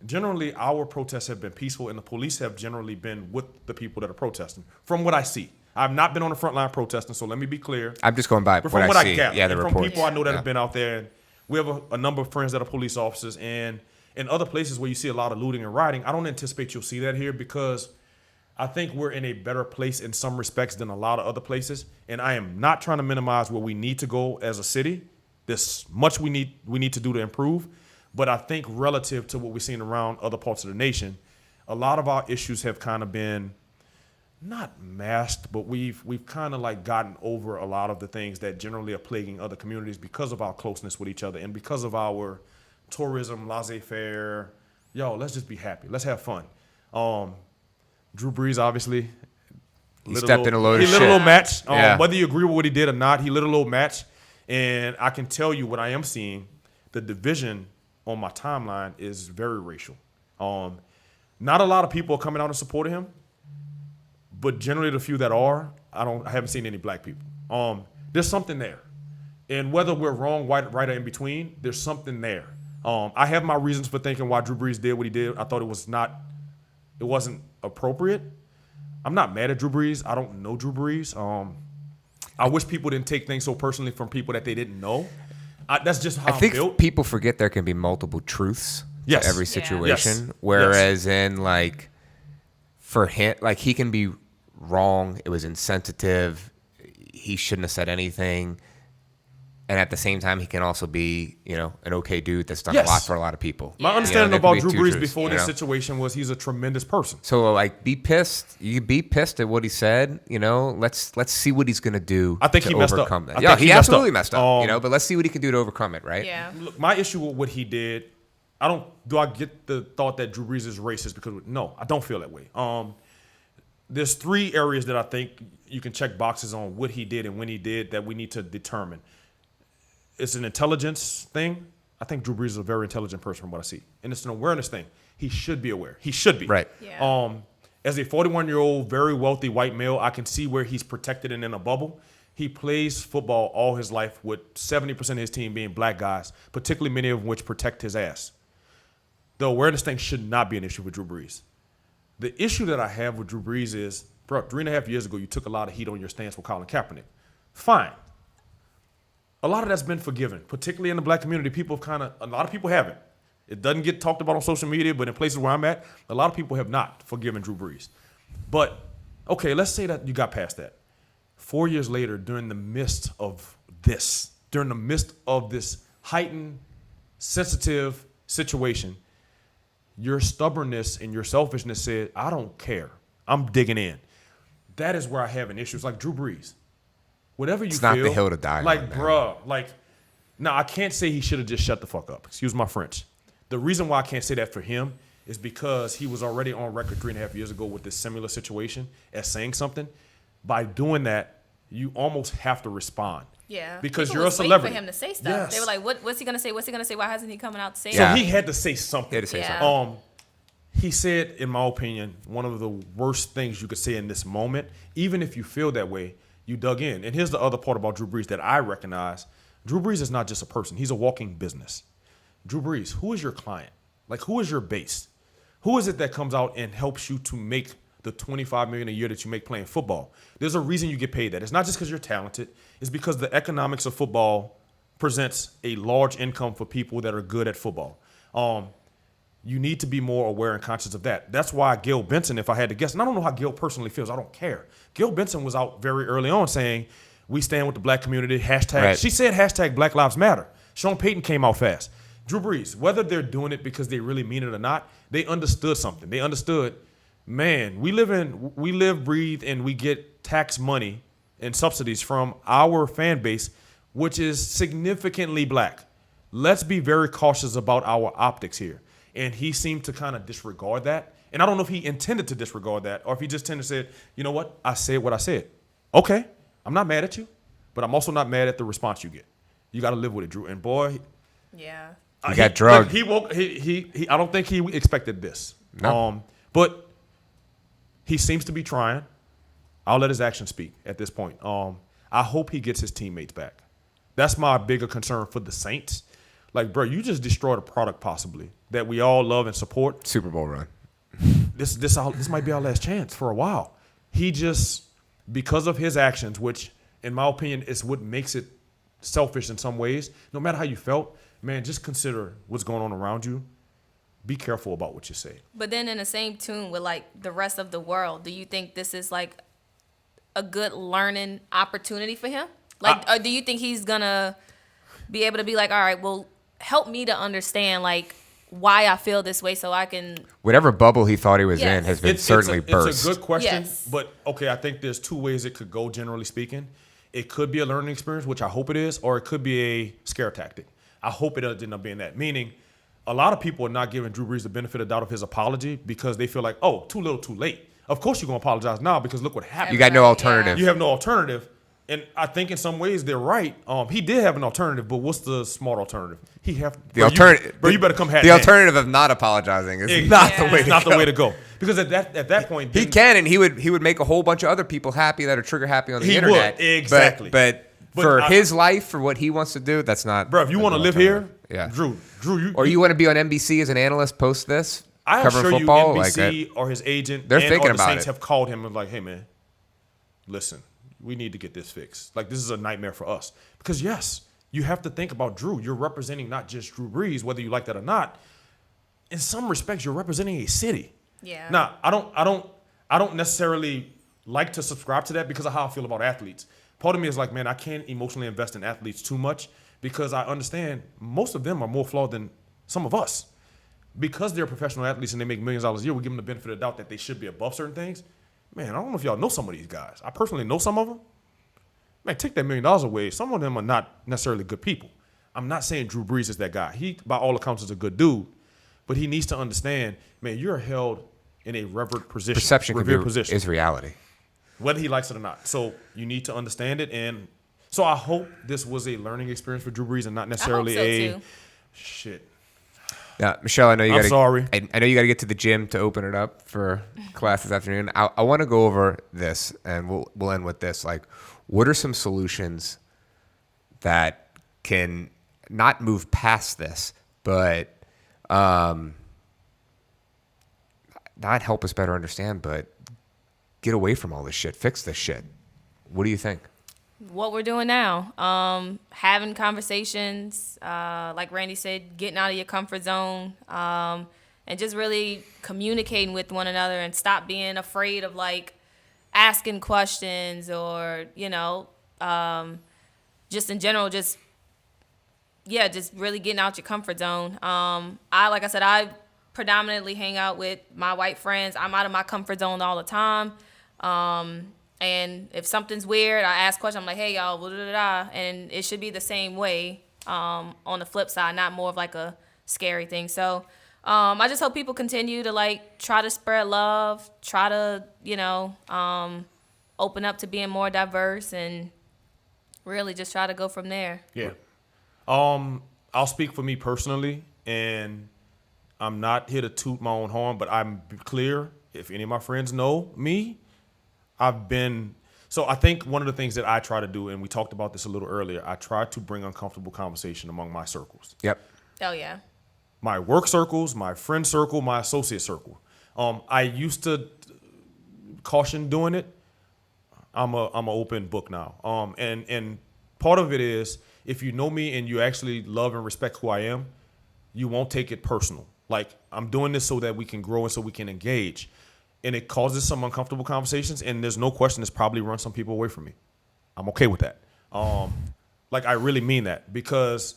A: generally our protests have been peaceful and the police have generally been with the people that are protesting, from what I see. I've not been on the front line protesting, so let me be clear. I'm just going by
B: But
A: what
B: from what
A: I
B: I
A: see.
B: gather,
A: Yeah, the
B: and from
A: reports.
B: people I know that have been out there, and we have a number of friends that are police officers, and in other places where you see a lot of looting and rioting, I don't anticipate you'll see that here because I think we're in a better place in some respects than a lot of other places. And I am not trying to minimize where we need to go as a city. There's much we need to do to improve. But I think relative to what we're seeing around other parts of the nation, a lot of our issues have kind of been not masked, but we've kind of like gotten over a lot of the things that generally are plaguing other communities because of our closeness with each other and because of our tourism, laissez-faire. Let's just be happy. Let's have fun. Drew Brees, obviously.
A: He stepped in a load of
B: shit. He lit a little match.
A: Yeah.
B: Whether you agree with what he did or not, he lit a little match. And I can tell you what I am seeing, the division on my timeline is very racial. Not a lot of people are coming out and supporting him, but generally the few that are, I haven't seen any black people. There's something there. And whether we're wrong, right, or in between, there's something there. I have my reasons for thinking why Drew Brees did what he did. I thought it wasn't appropriate. I'm not mad at Drew Brees. I don't know Drew Brees. I wish people didn't take things so personally from people that they didn't know. That's just how
A: I think
B: I'm built.
A: people forget there can be multiple truths to every situation.
B: Yes.
A: Whereas in like for him, like he can be wrong. It was insensitive. He shouldn't have said anything. and at the same time, he can also be, an okay dude that's done
B: Yes.
A: a lot for a lot of people.
B: My
C: Yeah.
B: understanding
A: there can
B: about
A: be
B: Drew
A: two
B: Brees
A: truths,
B: before this situation was he's a tremendous person.
A: So like, be pissed. You can be pissed at what he said. Let's see what he's gonna do.
B: I think
A: to
B: he messed up.
A: overcome that.
B: I
A: Yeah,
B: think
A: he
B: he messed
A: absolutely
B: up.
A: messed up. But let's see what he can do to overcome it. Right?
C: Yeah.
B: Look, my issue with what he did, I get the thought that Drew Brees is racist because no, I don't feel that way. There's 3 areas that I think you can check boxes on what he did and when he did that we need to determine. It's an intelligence thing. I think Drew Brees is a very intelligent person from what I see. And it's an awareness thing. He should be aware. He should be.
A: Right.
C: Yeah.
B: As a 41-year-old, very wealthy white male, I can see where he's protected and in a bubble. He plays football all his life with 70% of his team being black guys, particularly many of which protect his ass. The awareness thing should not be an issue with Drew Brees. The issue that I have with Drew Brees is, bro, 3.5 years ago, you took a lot of heat on your stance with Colin Kaepernick. Fine. A lot of that's been forgiven, particularly in the black community. A lot of people haven't. It doesn't get talked about on social media, but in places where I'm at, a lot of people have not forgiven Drew Brees. But, okay, let's say that you got past that. 4 years later, during the midst of this heightened, sensitive situation, your stubbornness and your selfishness said, I don't care. I'm digging in. That is where I have an issue. It's like Drew Brees. Whatever you
A: It's
B: feel.
A: not the hill to die on,
B: Like,
A: man.
B: bruh, now I can't say he should have just shut the fuck up. Excuse my French. The reason why I can't say that for him is because he was already on record 3.5 years ago with this similar situation as saying something. By doing that, you almost have to respond.
C: Yeah.
B: Because
C: People
B: you're a
C: was waiting
B: celebrity.
C: for him to say stuff.
B: Yes.
C: They were like, what's he going to say? What's he going to say? Why hasn't he coming out to say
A: Yeah.
B: So
C: it?
B: he had to say something.
A: He had to say
C: Yeah.
A: something.
B: He said, in my opinion, one of the worst things you could say in this moment, even if you feel that way, you dug in. And here's the other part about Drew Brees that I recognize. Drew Brees is not just a person. He's a walking business. Drew Brees, who is your client? Like, who is your base? Who is it that comes out and helps you to make the $25 million a year that you make playing football? There's a reason you get paid that. It's not just because you're talented. It's because the economics of football presents a large income for people that are good at football. You need to be more aware and conscious of that. That's why Gail Benson, if I had to guess, and I don't know how Gail personally feels, I don't care. Gail Benson was out very early on saying, we stand with the black community, hashtag.
A: Right.
B: She said hashtag Black Lives Matter. Sean Payton came out fast. Drew Brees, whether they're doing it because they really mean it or not, they understood something. They understood, man, we live, breathe, and we get tax money and subsidies from our fan base, which is significantly black. Let's be very cautious about our optics here. And he seemed to kind of disregard that. And I don't know if he intended to disregard that or if he just tended to say, you know what? I said what I said. Okay, I'm not mad at you, but I'm also not mad at the response you get. You got to live with it, Drew. And boy,
C: Yeah.
A: He got drugged.
B: He woke. He. I don't think he expected this.
A: No.
B: But he seems to be trying. I'll let his actions speak at this point. I hope he gets his teammates back. That's my bigger concern for the Saints. Like, bro, you just destroyed a product possibly that we all love and support.
A: Super Bowl run.
B: This might be our last chance for a while. He just, because of his actions, which in my opinion is what makes it selfish in some ways. No matter how you felt, man, just consider what's going on around you. Be careful about what you say.
C: But then in the same tune with like the rest of the world, do you think this is like a good learning opportunity for him? Like, or do you think he's gonna be able to be like, all right, well, help me to understand like why I feel this way so I can.
A: Whatever bubble he thought he was
C: Yes.
A: in has been certainly burst.
B: It's a good question,
C: Yes.
B: but okay, I think there's two ways it could go, generally speaking. It could be a learning experience, which I hope it is, or it could be a scare tactic. I hope it doesn't end up being that. Meaning, a lot of people are not giving Drew Brees the benefit of the doubt of his apology because they feel like, oh, too little, too late. Of course you're going to apologize now because look what happened.
A: You got no
C: Right,
A: alternative.
B: You have no alternative. And I think in some ways they're right. He did have an alternative, but what's the smart alternative?
A: The alternative,
B: you better come hat
A: The
B: in hand.
A: alternative of not apologizing is
B: Exactly.
A: not the way
B: It's
A: to
B: not
A: go.
B: the way to go. Because at that point,
A: He can, and he would make a whole bunch of other people happy that are trigger happy on the
B: He
A: internet.
B: would, exactly.
A: But
B: But
A: for
B: I-
A: his life, for what he wants to do, that's not.
B: bro, if you
A: that's
B: want to
A: no
B: live here,
A: alternative. Yeah.
B: Drew,
A: Or you want to be on NBC as an analyst, post this,
B: I
A: covering
B: assure
A: football,
B: you,
A: like that.
B: NBC or his agent,
A: They're
B: and
A: thinking
B: or the
A: about
B: Saints
A: it.
B: have called him and like, hey man, listen, we need to get this fixed. Like this is a nightmare for us because yes, you have to think about Drew. You're representing not just Drew Brees, whether you like that or not. In some respects, you're representing a city.
C: Yeah.
B: Now, I don't necessarily like to subscribe to that because of how I feel about athletes. part of me is like, man, I can't emotionally invest in athletes too much because I understand most of them are more flawed than some of us. Because they're professional athletes and they make millions of dollars a year, we give them the benefit of the doubt that they should be above certain things. Man, I don't know if y'all know some of these guys. I personally know some of them. Man, take that $1 million away. Some of them are not necessarily good people. I'm not saying Drew Brees is that guy. He, by all accounts, is a good dude. But he needs to understand, man, you're held in a revered position.
A: Perception
B: position.
A: is reality.
B: Whether he likes it or not. So you need to understand it. And so I hope this was a learning experience for Drew Brees and not necessarily
C: I hope so too.
B: Shit.
A: Yeah, Michelle, I know you
B: I'm
A: gotta,
B: sorry.
A: I know you got to get to the gym to open it up for class this afternoon. I want to go over this, and we'll end with this. Like, what are some solutions that can not move past this, but not help us better understand, but get away from all this shit, fix this shit? What do you think?
C: What we're doing now, having conversations, like Randy said, getting out of your comfort zone, and just really communicating with one another and stop being afraid of like asking questions or, just in general, just really getting out your comfort zone. Like I said, I predominantly hang out with my white friends. I'm out of my comfort zone all the time. And if something's weird, I ask questions. I'm like, hey, y'all, blah, blah, blah. And it should be the same way on the flip side, not more of like a scary thing. So I just hope people continue to like try to spread love, try to, open up to being more diverse and really just try to go from there.
B: Yeah. I'll speak for me personally, and I'm not here to toot my own horn, but I'm clear. If any of my friends know me, so I think one of the things that I try to do, and we talked about this a little earlier, I try to bring uncomfortable conversation among my circles.
A: Yep.
C: Oh, yeah.
B: My work circles, my friend circle, my associate circle. I used to caution doing it. I'm an open book now. And part of it is, if you know me and you actually love and respect who I am, you won't take it personal. Like, I'm doing this so that we can grow and so we can engage. And it causes some uncomfortable conversations, and there's no question it's probably run some people away from me. I'm okay with that. I really mean that, because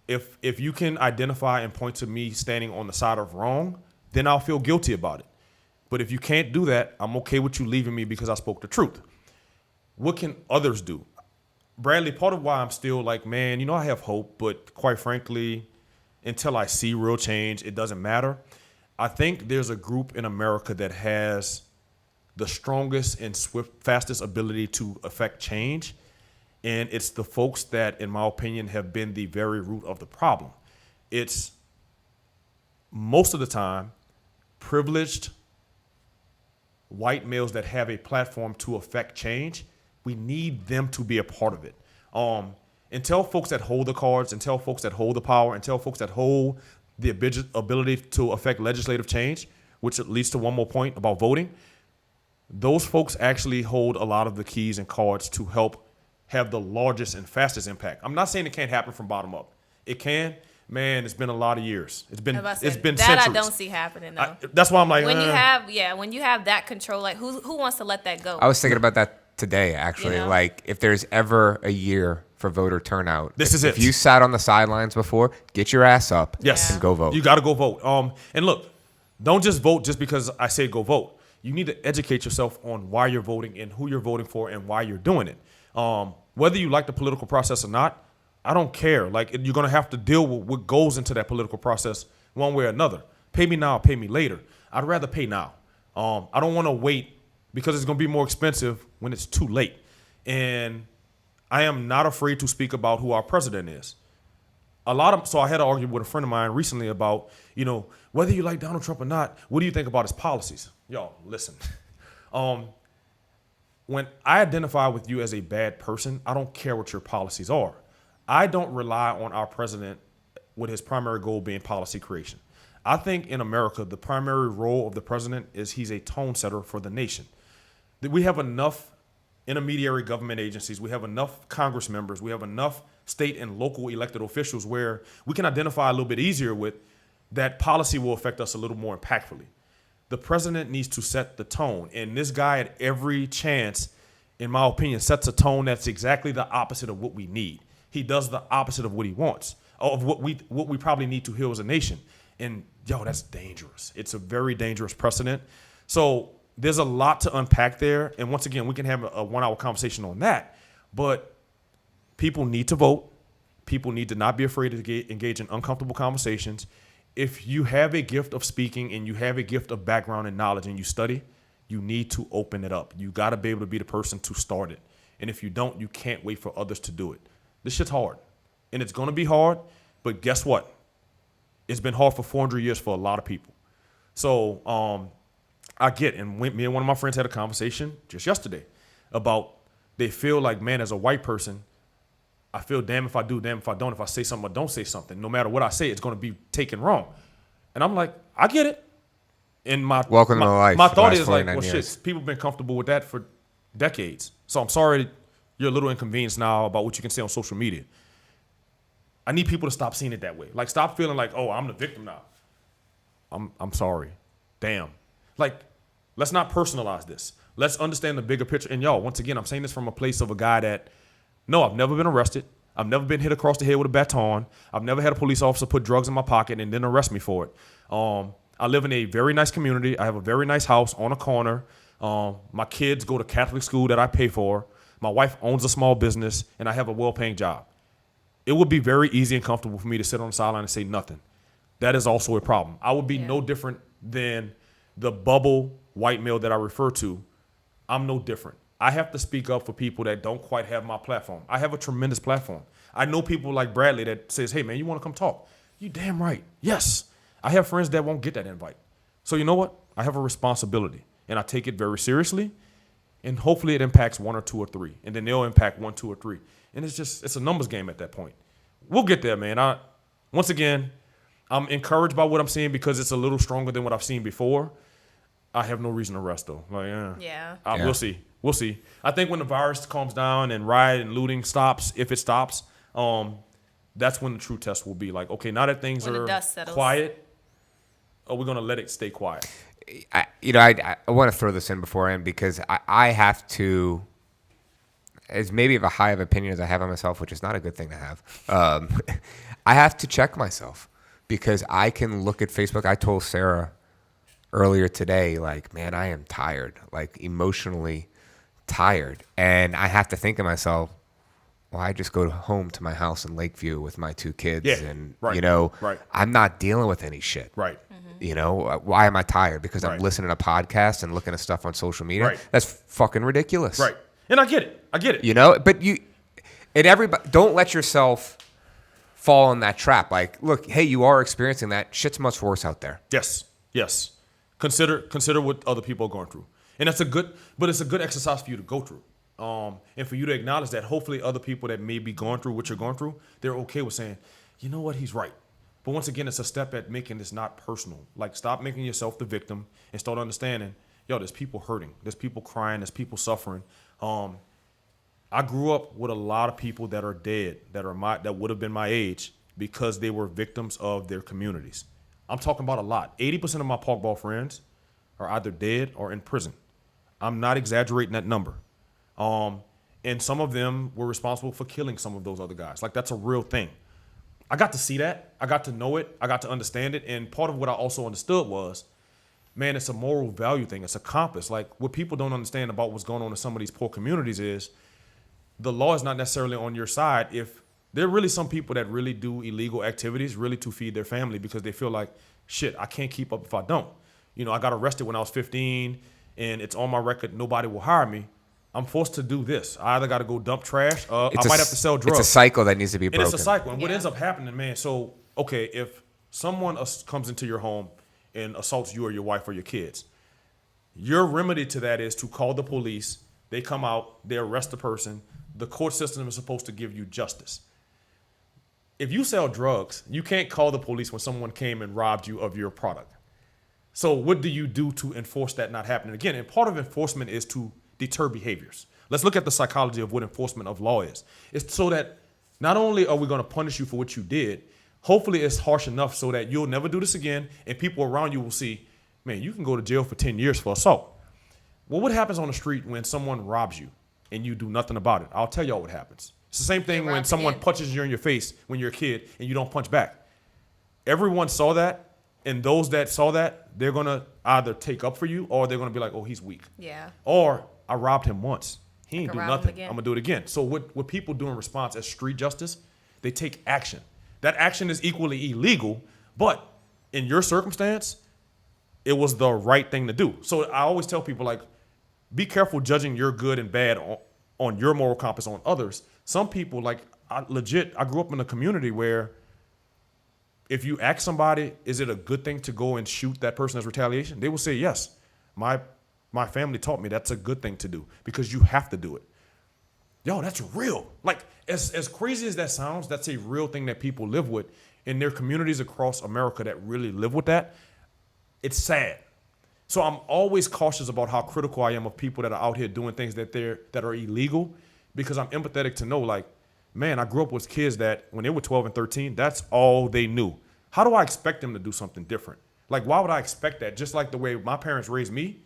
B: if you can identify and point to me standing on the side of wrong, then I'll feel guilty about it. But if you can't do that, I'm okay with you leaving me because I spoke the truth. What can others do? Bradley, part of why I'm still like, man, I have hope, but quite frankly, until I see real change, it doesn't matter. I think there's a group in America that has the strongest and fastest ability to affect change. And it's the folks that, in my opinion, have been the very root of the problem. It's most of the time privileged white males that have a platform to affect change. We need them to be a part of it. And tell folks that hold the cards, and tell folks that hold the power, and tell folks that hold the ability to affect legislative change, which leads to one more point about voting. Those folks actually hold a lot of the keys and cards to help have the largest and fastest impact. I'm not saying it can't happen from bottom up. It can. Man, it's been a lot of years. It's been centuries.
C: That I don't see happening though.
B: That's why I'm like,
C: when you have that control, like who wants to let that go?
A: I was thinking about that today, actually. Like, if there's ever a year for voter turnout,
B: this is it.
A: If you sat on the sidelines before, get your ass up.
B: Yes.
A: And go vote.
B: You got to go vote. And look, don't just vote just because I say go vote. You need to educate yourself on why you're voting and who you're voting for and why you're doing it. Whether you like the political process or not, I don't care. Like, you're going to have to deal with what goes into that political process one way or another. Pay me now, pay me later. I'd rather pay now. I don't want to wait, because it's going to be more expensive when it's too late. And I am not afraid to speak about who our president is. So I had an argument with a friend of mine recently about, whether you like Donald Trump or not, what do you think about his policies? Y'all, listen. When I identify with you as a bad person, I don't care what your policies are. I don't rely on our president with his primary goal being policy creation. I think in America, the primary role of the president is he's a tone setter for the nation. We have enough intermediary government agencies. We have enough Congress members. We have enough state and local elected officials where we can identify a little bit easier with that policy will affect us a little more impactfully. The president needs to set the tone. And this guy, at every chance, in my opinion, sets a tone that's exactly the opposite of what we need. He does the opposite of what he wants, of what we probably need to heal as a nation. And yo, that's dangerous. It's a very dangerous precedent. So there's a lot to unpack there. And once again, we can have a 1 hour conversation on that. But people need to vote. People need to not be afraid to engage in uncomfortable conversations. If you have a gift of speaking and you have a gift of background and knowledge and you study, you need to open it up. You got to be able to be the person to start it. And if you don't, you can't wait for others to do it. This shit's hard. And it's going to be hard. But guess what? It's been hard for 400 years for a lot of people. So I get, and me and one of my friends had a conversation just yesterday about they feel like, man, as a white person, I feel damn if I do, damn if I don't. If I say something or don't say something, no matter what I say, it's going to be taken wrong. And I'm like, I get it. And
A: welcome to life.
B: My thought is like, well,
A: years.
B: shit, people have been comfortable with that for decades. So I'm sorry you're a little inconvenienced now about what you can say on social media. I need people to stop seeing it that way. Like, stop feeling like, oh, I'm the victim now. I'm sorry. Damn. Like, let's not personalize this. Let's understand the bigger picture. And y'all, once again, I'm saying this from a place of a guy that, no, I've never been arrested. I've never been hit across the head with a baton. I've never had a police officer put drugs in my pocket and then arrest me for it. I live in a very nice community. I have a very nice house on a corner. My kids go to Catholic school that I pay for. My wife owns a small business, and I have a well-paying job. It would be very easy and comfortable for me to sit on the sideline and say nothing. That is also a problem. I would be no different than the bubble white male that I refer to. I'm no different. I have to speak up for people that don't quite have my platform. I have a tremendous platform. I know people like Bradley that says, hey, man, you want to come talk? You damn right. Yes. I have friends that won't get that invite. So you know what? I have a responsibility, and I take it very seriously, and hopefully it impacts 1 or 2 or 3, and then they'll impact 1, 2, or 3. And it's a numbers game at that point. We'll get there, man. Once again, I'm encouraged by what I'm seeing because it's a little stronger than what I've seen before. I have no reason to rest, though. Like, we'll see. We'll see. I think when the virus calms down and riot and looting stops, if it stops, that's when the true test will be. Like, okay, now that things are quiet, are we going to let it stay quiet?
A: I want to throw this in beforehand because I have to, as maybe of a high of opinion as I have on myself, which is not a good thing to have, I have to check myself because I can look at Facebook. I told Sarah earlier today, like, man, I am tired, like emotionally tired. And I have to think of myself, well, I just go home to my house in Lakeview with my 2 kids and, I'm not dealing with any shit.
B: Right.
A: Mm-hmm. Why am I tired? Because I'm listening to podcasts and looking at stuff on social media. Right. That's fucking ridiculous.
B: Right. And I get it.
A: But everybody, don't let yourself fall in that trap. Like, look, hey, you are experiencing that. Shit's much worse out there.
B: Yes. Consider what other people are going through. And it's a good exercise for you to go through. And for you to acknowledge that hopefully other people that may be going through what you're going through, they're okay with saying, you know what, he's right. But once again, it's a step at making this not personal. Like, stop making yourself the victim and start understanding, there's people hurting. There's people crying. There's people suffering. I grew up with a lot of people that are dead, that would have been my age because they were victims of their communities. I'm talking about a lot. 80% of my park ball friends are either dead or in prison. I'm not exaggerating that number. And some of them were responsible for killing some of those other guys. Like, that's a real thing. I got to see that. I got to know it. I got to understand it. And part of what I also understood was, man, it's a moral value thing. It's a compass. Like, what people don't understand about what's going on in some of these poor communities is the law is not necessarily on your side if there are really some people that really do illegal activities really to feed their family because they feel like, shit, I can't keep up if I don't. I got arrested when I was 15 and it's on my record, nobody will hire me. I'm forced to do this. I either got to go dump trash or I might have to sell drugs.
A: It's a cycle that needs to be broken.
B: And it's a cycle. And what ends up happening, man, so, okay, if someone comes into your home and assaults you or your wife or your kids, your remedy to that is to call the police. They come out, they arrest the person. The court system is supposed to give you justice. If you sell drugs, you can't call the police when someone came and robbed you of your product. So what do you do to enforce that not happening again? And part of enforcement is to deter behaviors. Let's look at the psychology of what enforcement of law is. It's so that not only are we going to punish you for what you did, hopefully it's harsh enough so that you'll never do this again and people around you will see, man, you can go to jail for 10 years for assault. Well, what happens on the street when someone robs you? and you do nothing about it, I'll tell y'all what happens. It's the same thing when someone punches you in your face when you're a kid and you don't punch back. Everyone saw that, and those that saw that, they're going to either take up for you or they're going to be like, oh, he's weak.
C: Yeah.
B: Or I robbed him once. He ain't do
C: rob him
B: nothing.
C: again.
B: I'm going to do it again. So what people do in response as street justice, they take action. That action is equally illegal, but in your circumstance, it was the right thing to do. So I always tell people, like, be careful judging your good and bad on your moral compass on others. Some people, like, I grew up in a community where if you ask somebody, is it a good thing to go and shoot that person as retaliation? They will say, yes. My family taught me that's a good thing to do because you have to do it. Yo, that's real. Like, as crazy as that sounds, that's a real thing that people live with. And there are communities across America that really live with that. It's sad. So I'm always cautious about how critical I am of people that are out here doing things that are illegal, because I'm empathetic to know, like, man, I grew up with kids that when they were 12 and 13, that's all they knew. How do I expect them to do something different? Like, why would I expect that? Just like the way my parents raised me,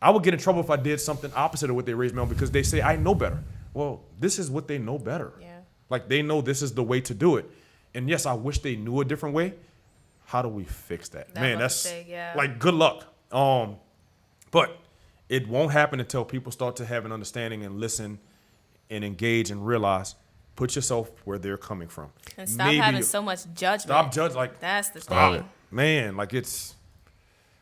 B: I would get in trouble if I did something opposite of what they raised me on because they say I know better. Well, this is what they know better.
C: Yeah.
B: Like, they know this is the way to do it. And yes, I wish they knew a different way. How do we fix that? Man, that's like, good luck. But it won't happen until people start to have an understanding and listen and engage and realize, put yourself where they're coming from.
C: And stop having so much judgment.
B: Stop judging. Like,
C: that's the thing.
B: Man, like, it's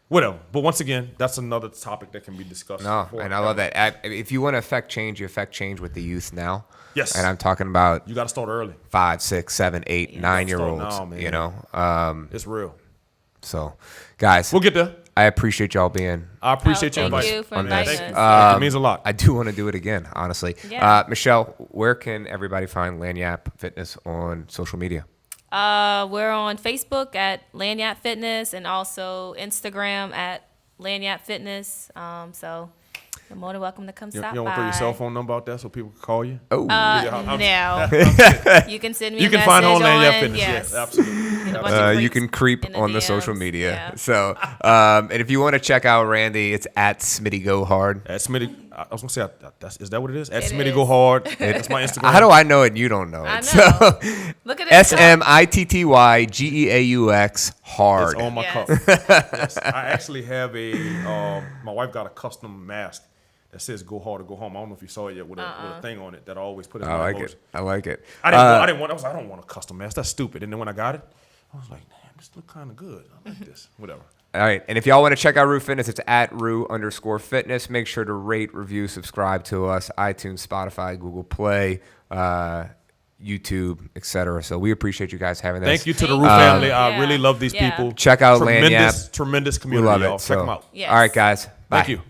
B: whatever. But once again, that's another topic that can be discussed.
A: No, and I love that. If you want to affect change, you affect change with the youth now.
B: Yes.
A: And I'm talking about
B: you got to start early.
A: 5, 6, 7, 8, 9-year-olds.
B: Now, man.
A: You know,
B: it's real.
A: So, guys,
B: we'll get there.
A: I appreciate y'all being.
B: I appreciate you
C: Thank
B: inviting.
C: you for inviting us.
B: Thank you. It means a lot.
A: I do want to do it again, honestly.
C: Yeah.
A: Michele, where can everybody find Lagniappe Fitness on social media?
C: We're on Facebook at Lagniappe Fitness and also Instagram at Lagniappe Fitness. So you're more than welcome to come stop by.
B: You don't want to throw your cell phone number out there so people can call you?
A: Oh,
C: no. You can send me
B: you
C: a
B: can
C: message
B: find her on
C: on
B: Lagniappe Fitness.
C: yes.
B: Yes, absolutely.
C: Get a bunch of
A: you
C: freaks
A: can creep
C: in the
A: on the
C: DMs.
A: social media.
C: Yeah.
A: So, and if you want to check out Randy, it's at Smitty Go Hard.
B: At Smitty, I was gonna say, is that what it is? At
C: It
B: Smitty
C: is.
B: Go Hard. That's my Instagram.
A: How do I know it? And you don't know it.
C: I know.
A: So,
C: Look at it.
A: SMITTYGEAUX hard.
B: It's on my
C: Yes.
B: cup. Yes. I actually have my wife got a custom mask that says "Go hard or go home." I don't know if you saw it yet with a thing on it that I always put in
A: I
B: my
A: like
B: emoji.
A: it. I like it.
B: I didn't want. I don't want a custom mask. That's stupid. And then when I got it, I was like, damn, this look kind of good. I like this. Whatever.
A: All right. And if y'all want to check out Roux Fitness, it's at Roux_Fitness. Make sure to rate, review, subscribe to us, iTunes, Spotify, Google Play, YouTube, etc. So we appreciate you guys having us.
B: Thank you to the Roux family. I
C: Yeah.
B: really love these
C: Yeah.
B: people.
A: Check out Lagniappe.
B: Tremendous
A: We
B: community,
A: love
B: y'all.
A: it.
B: Check them out.
C: Yes.
A: All right, guys. Bye.
B: Thank you.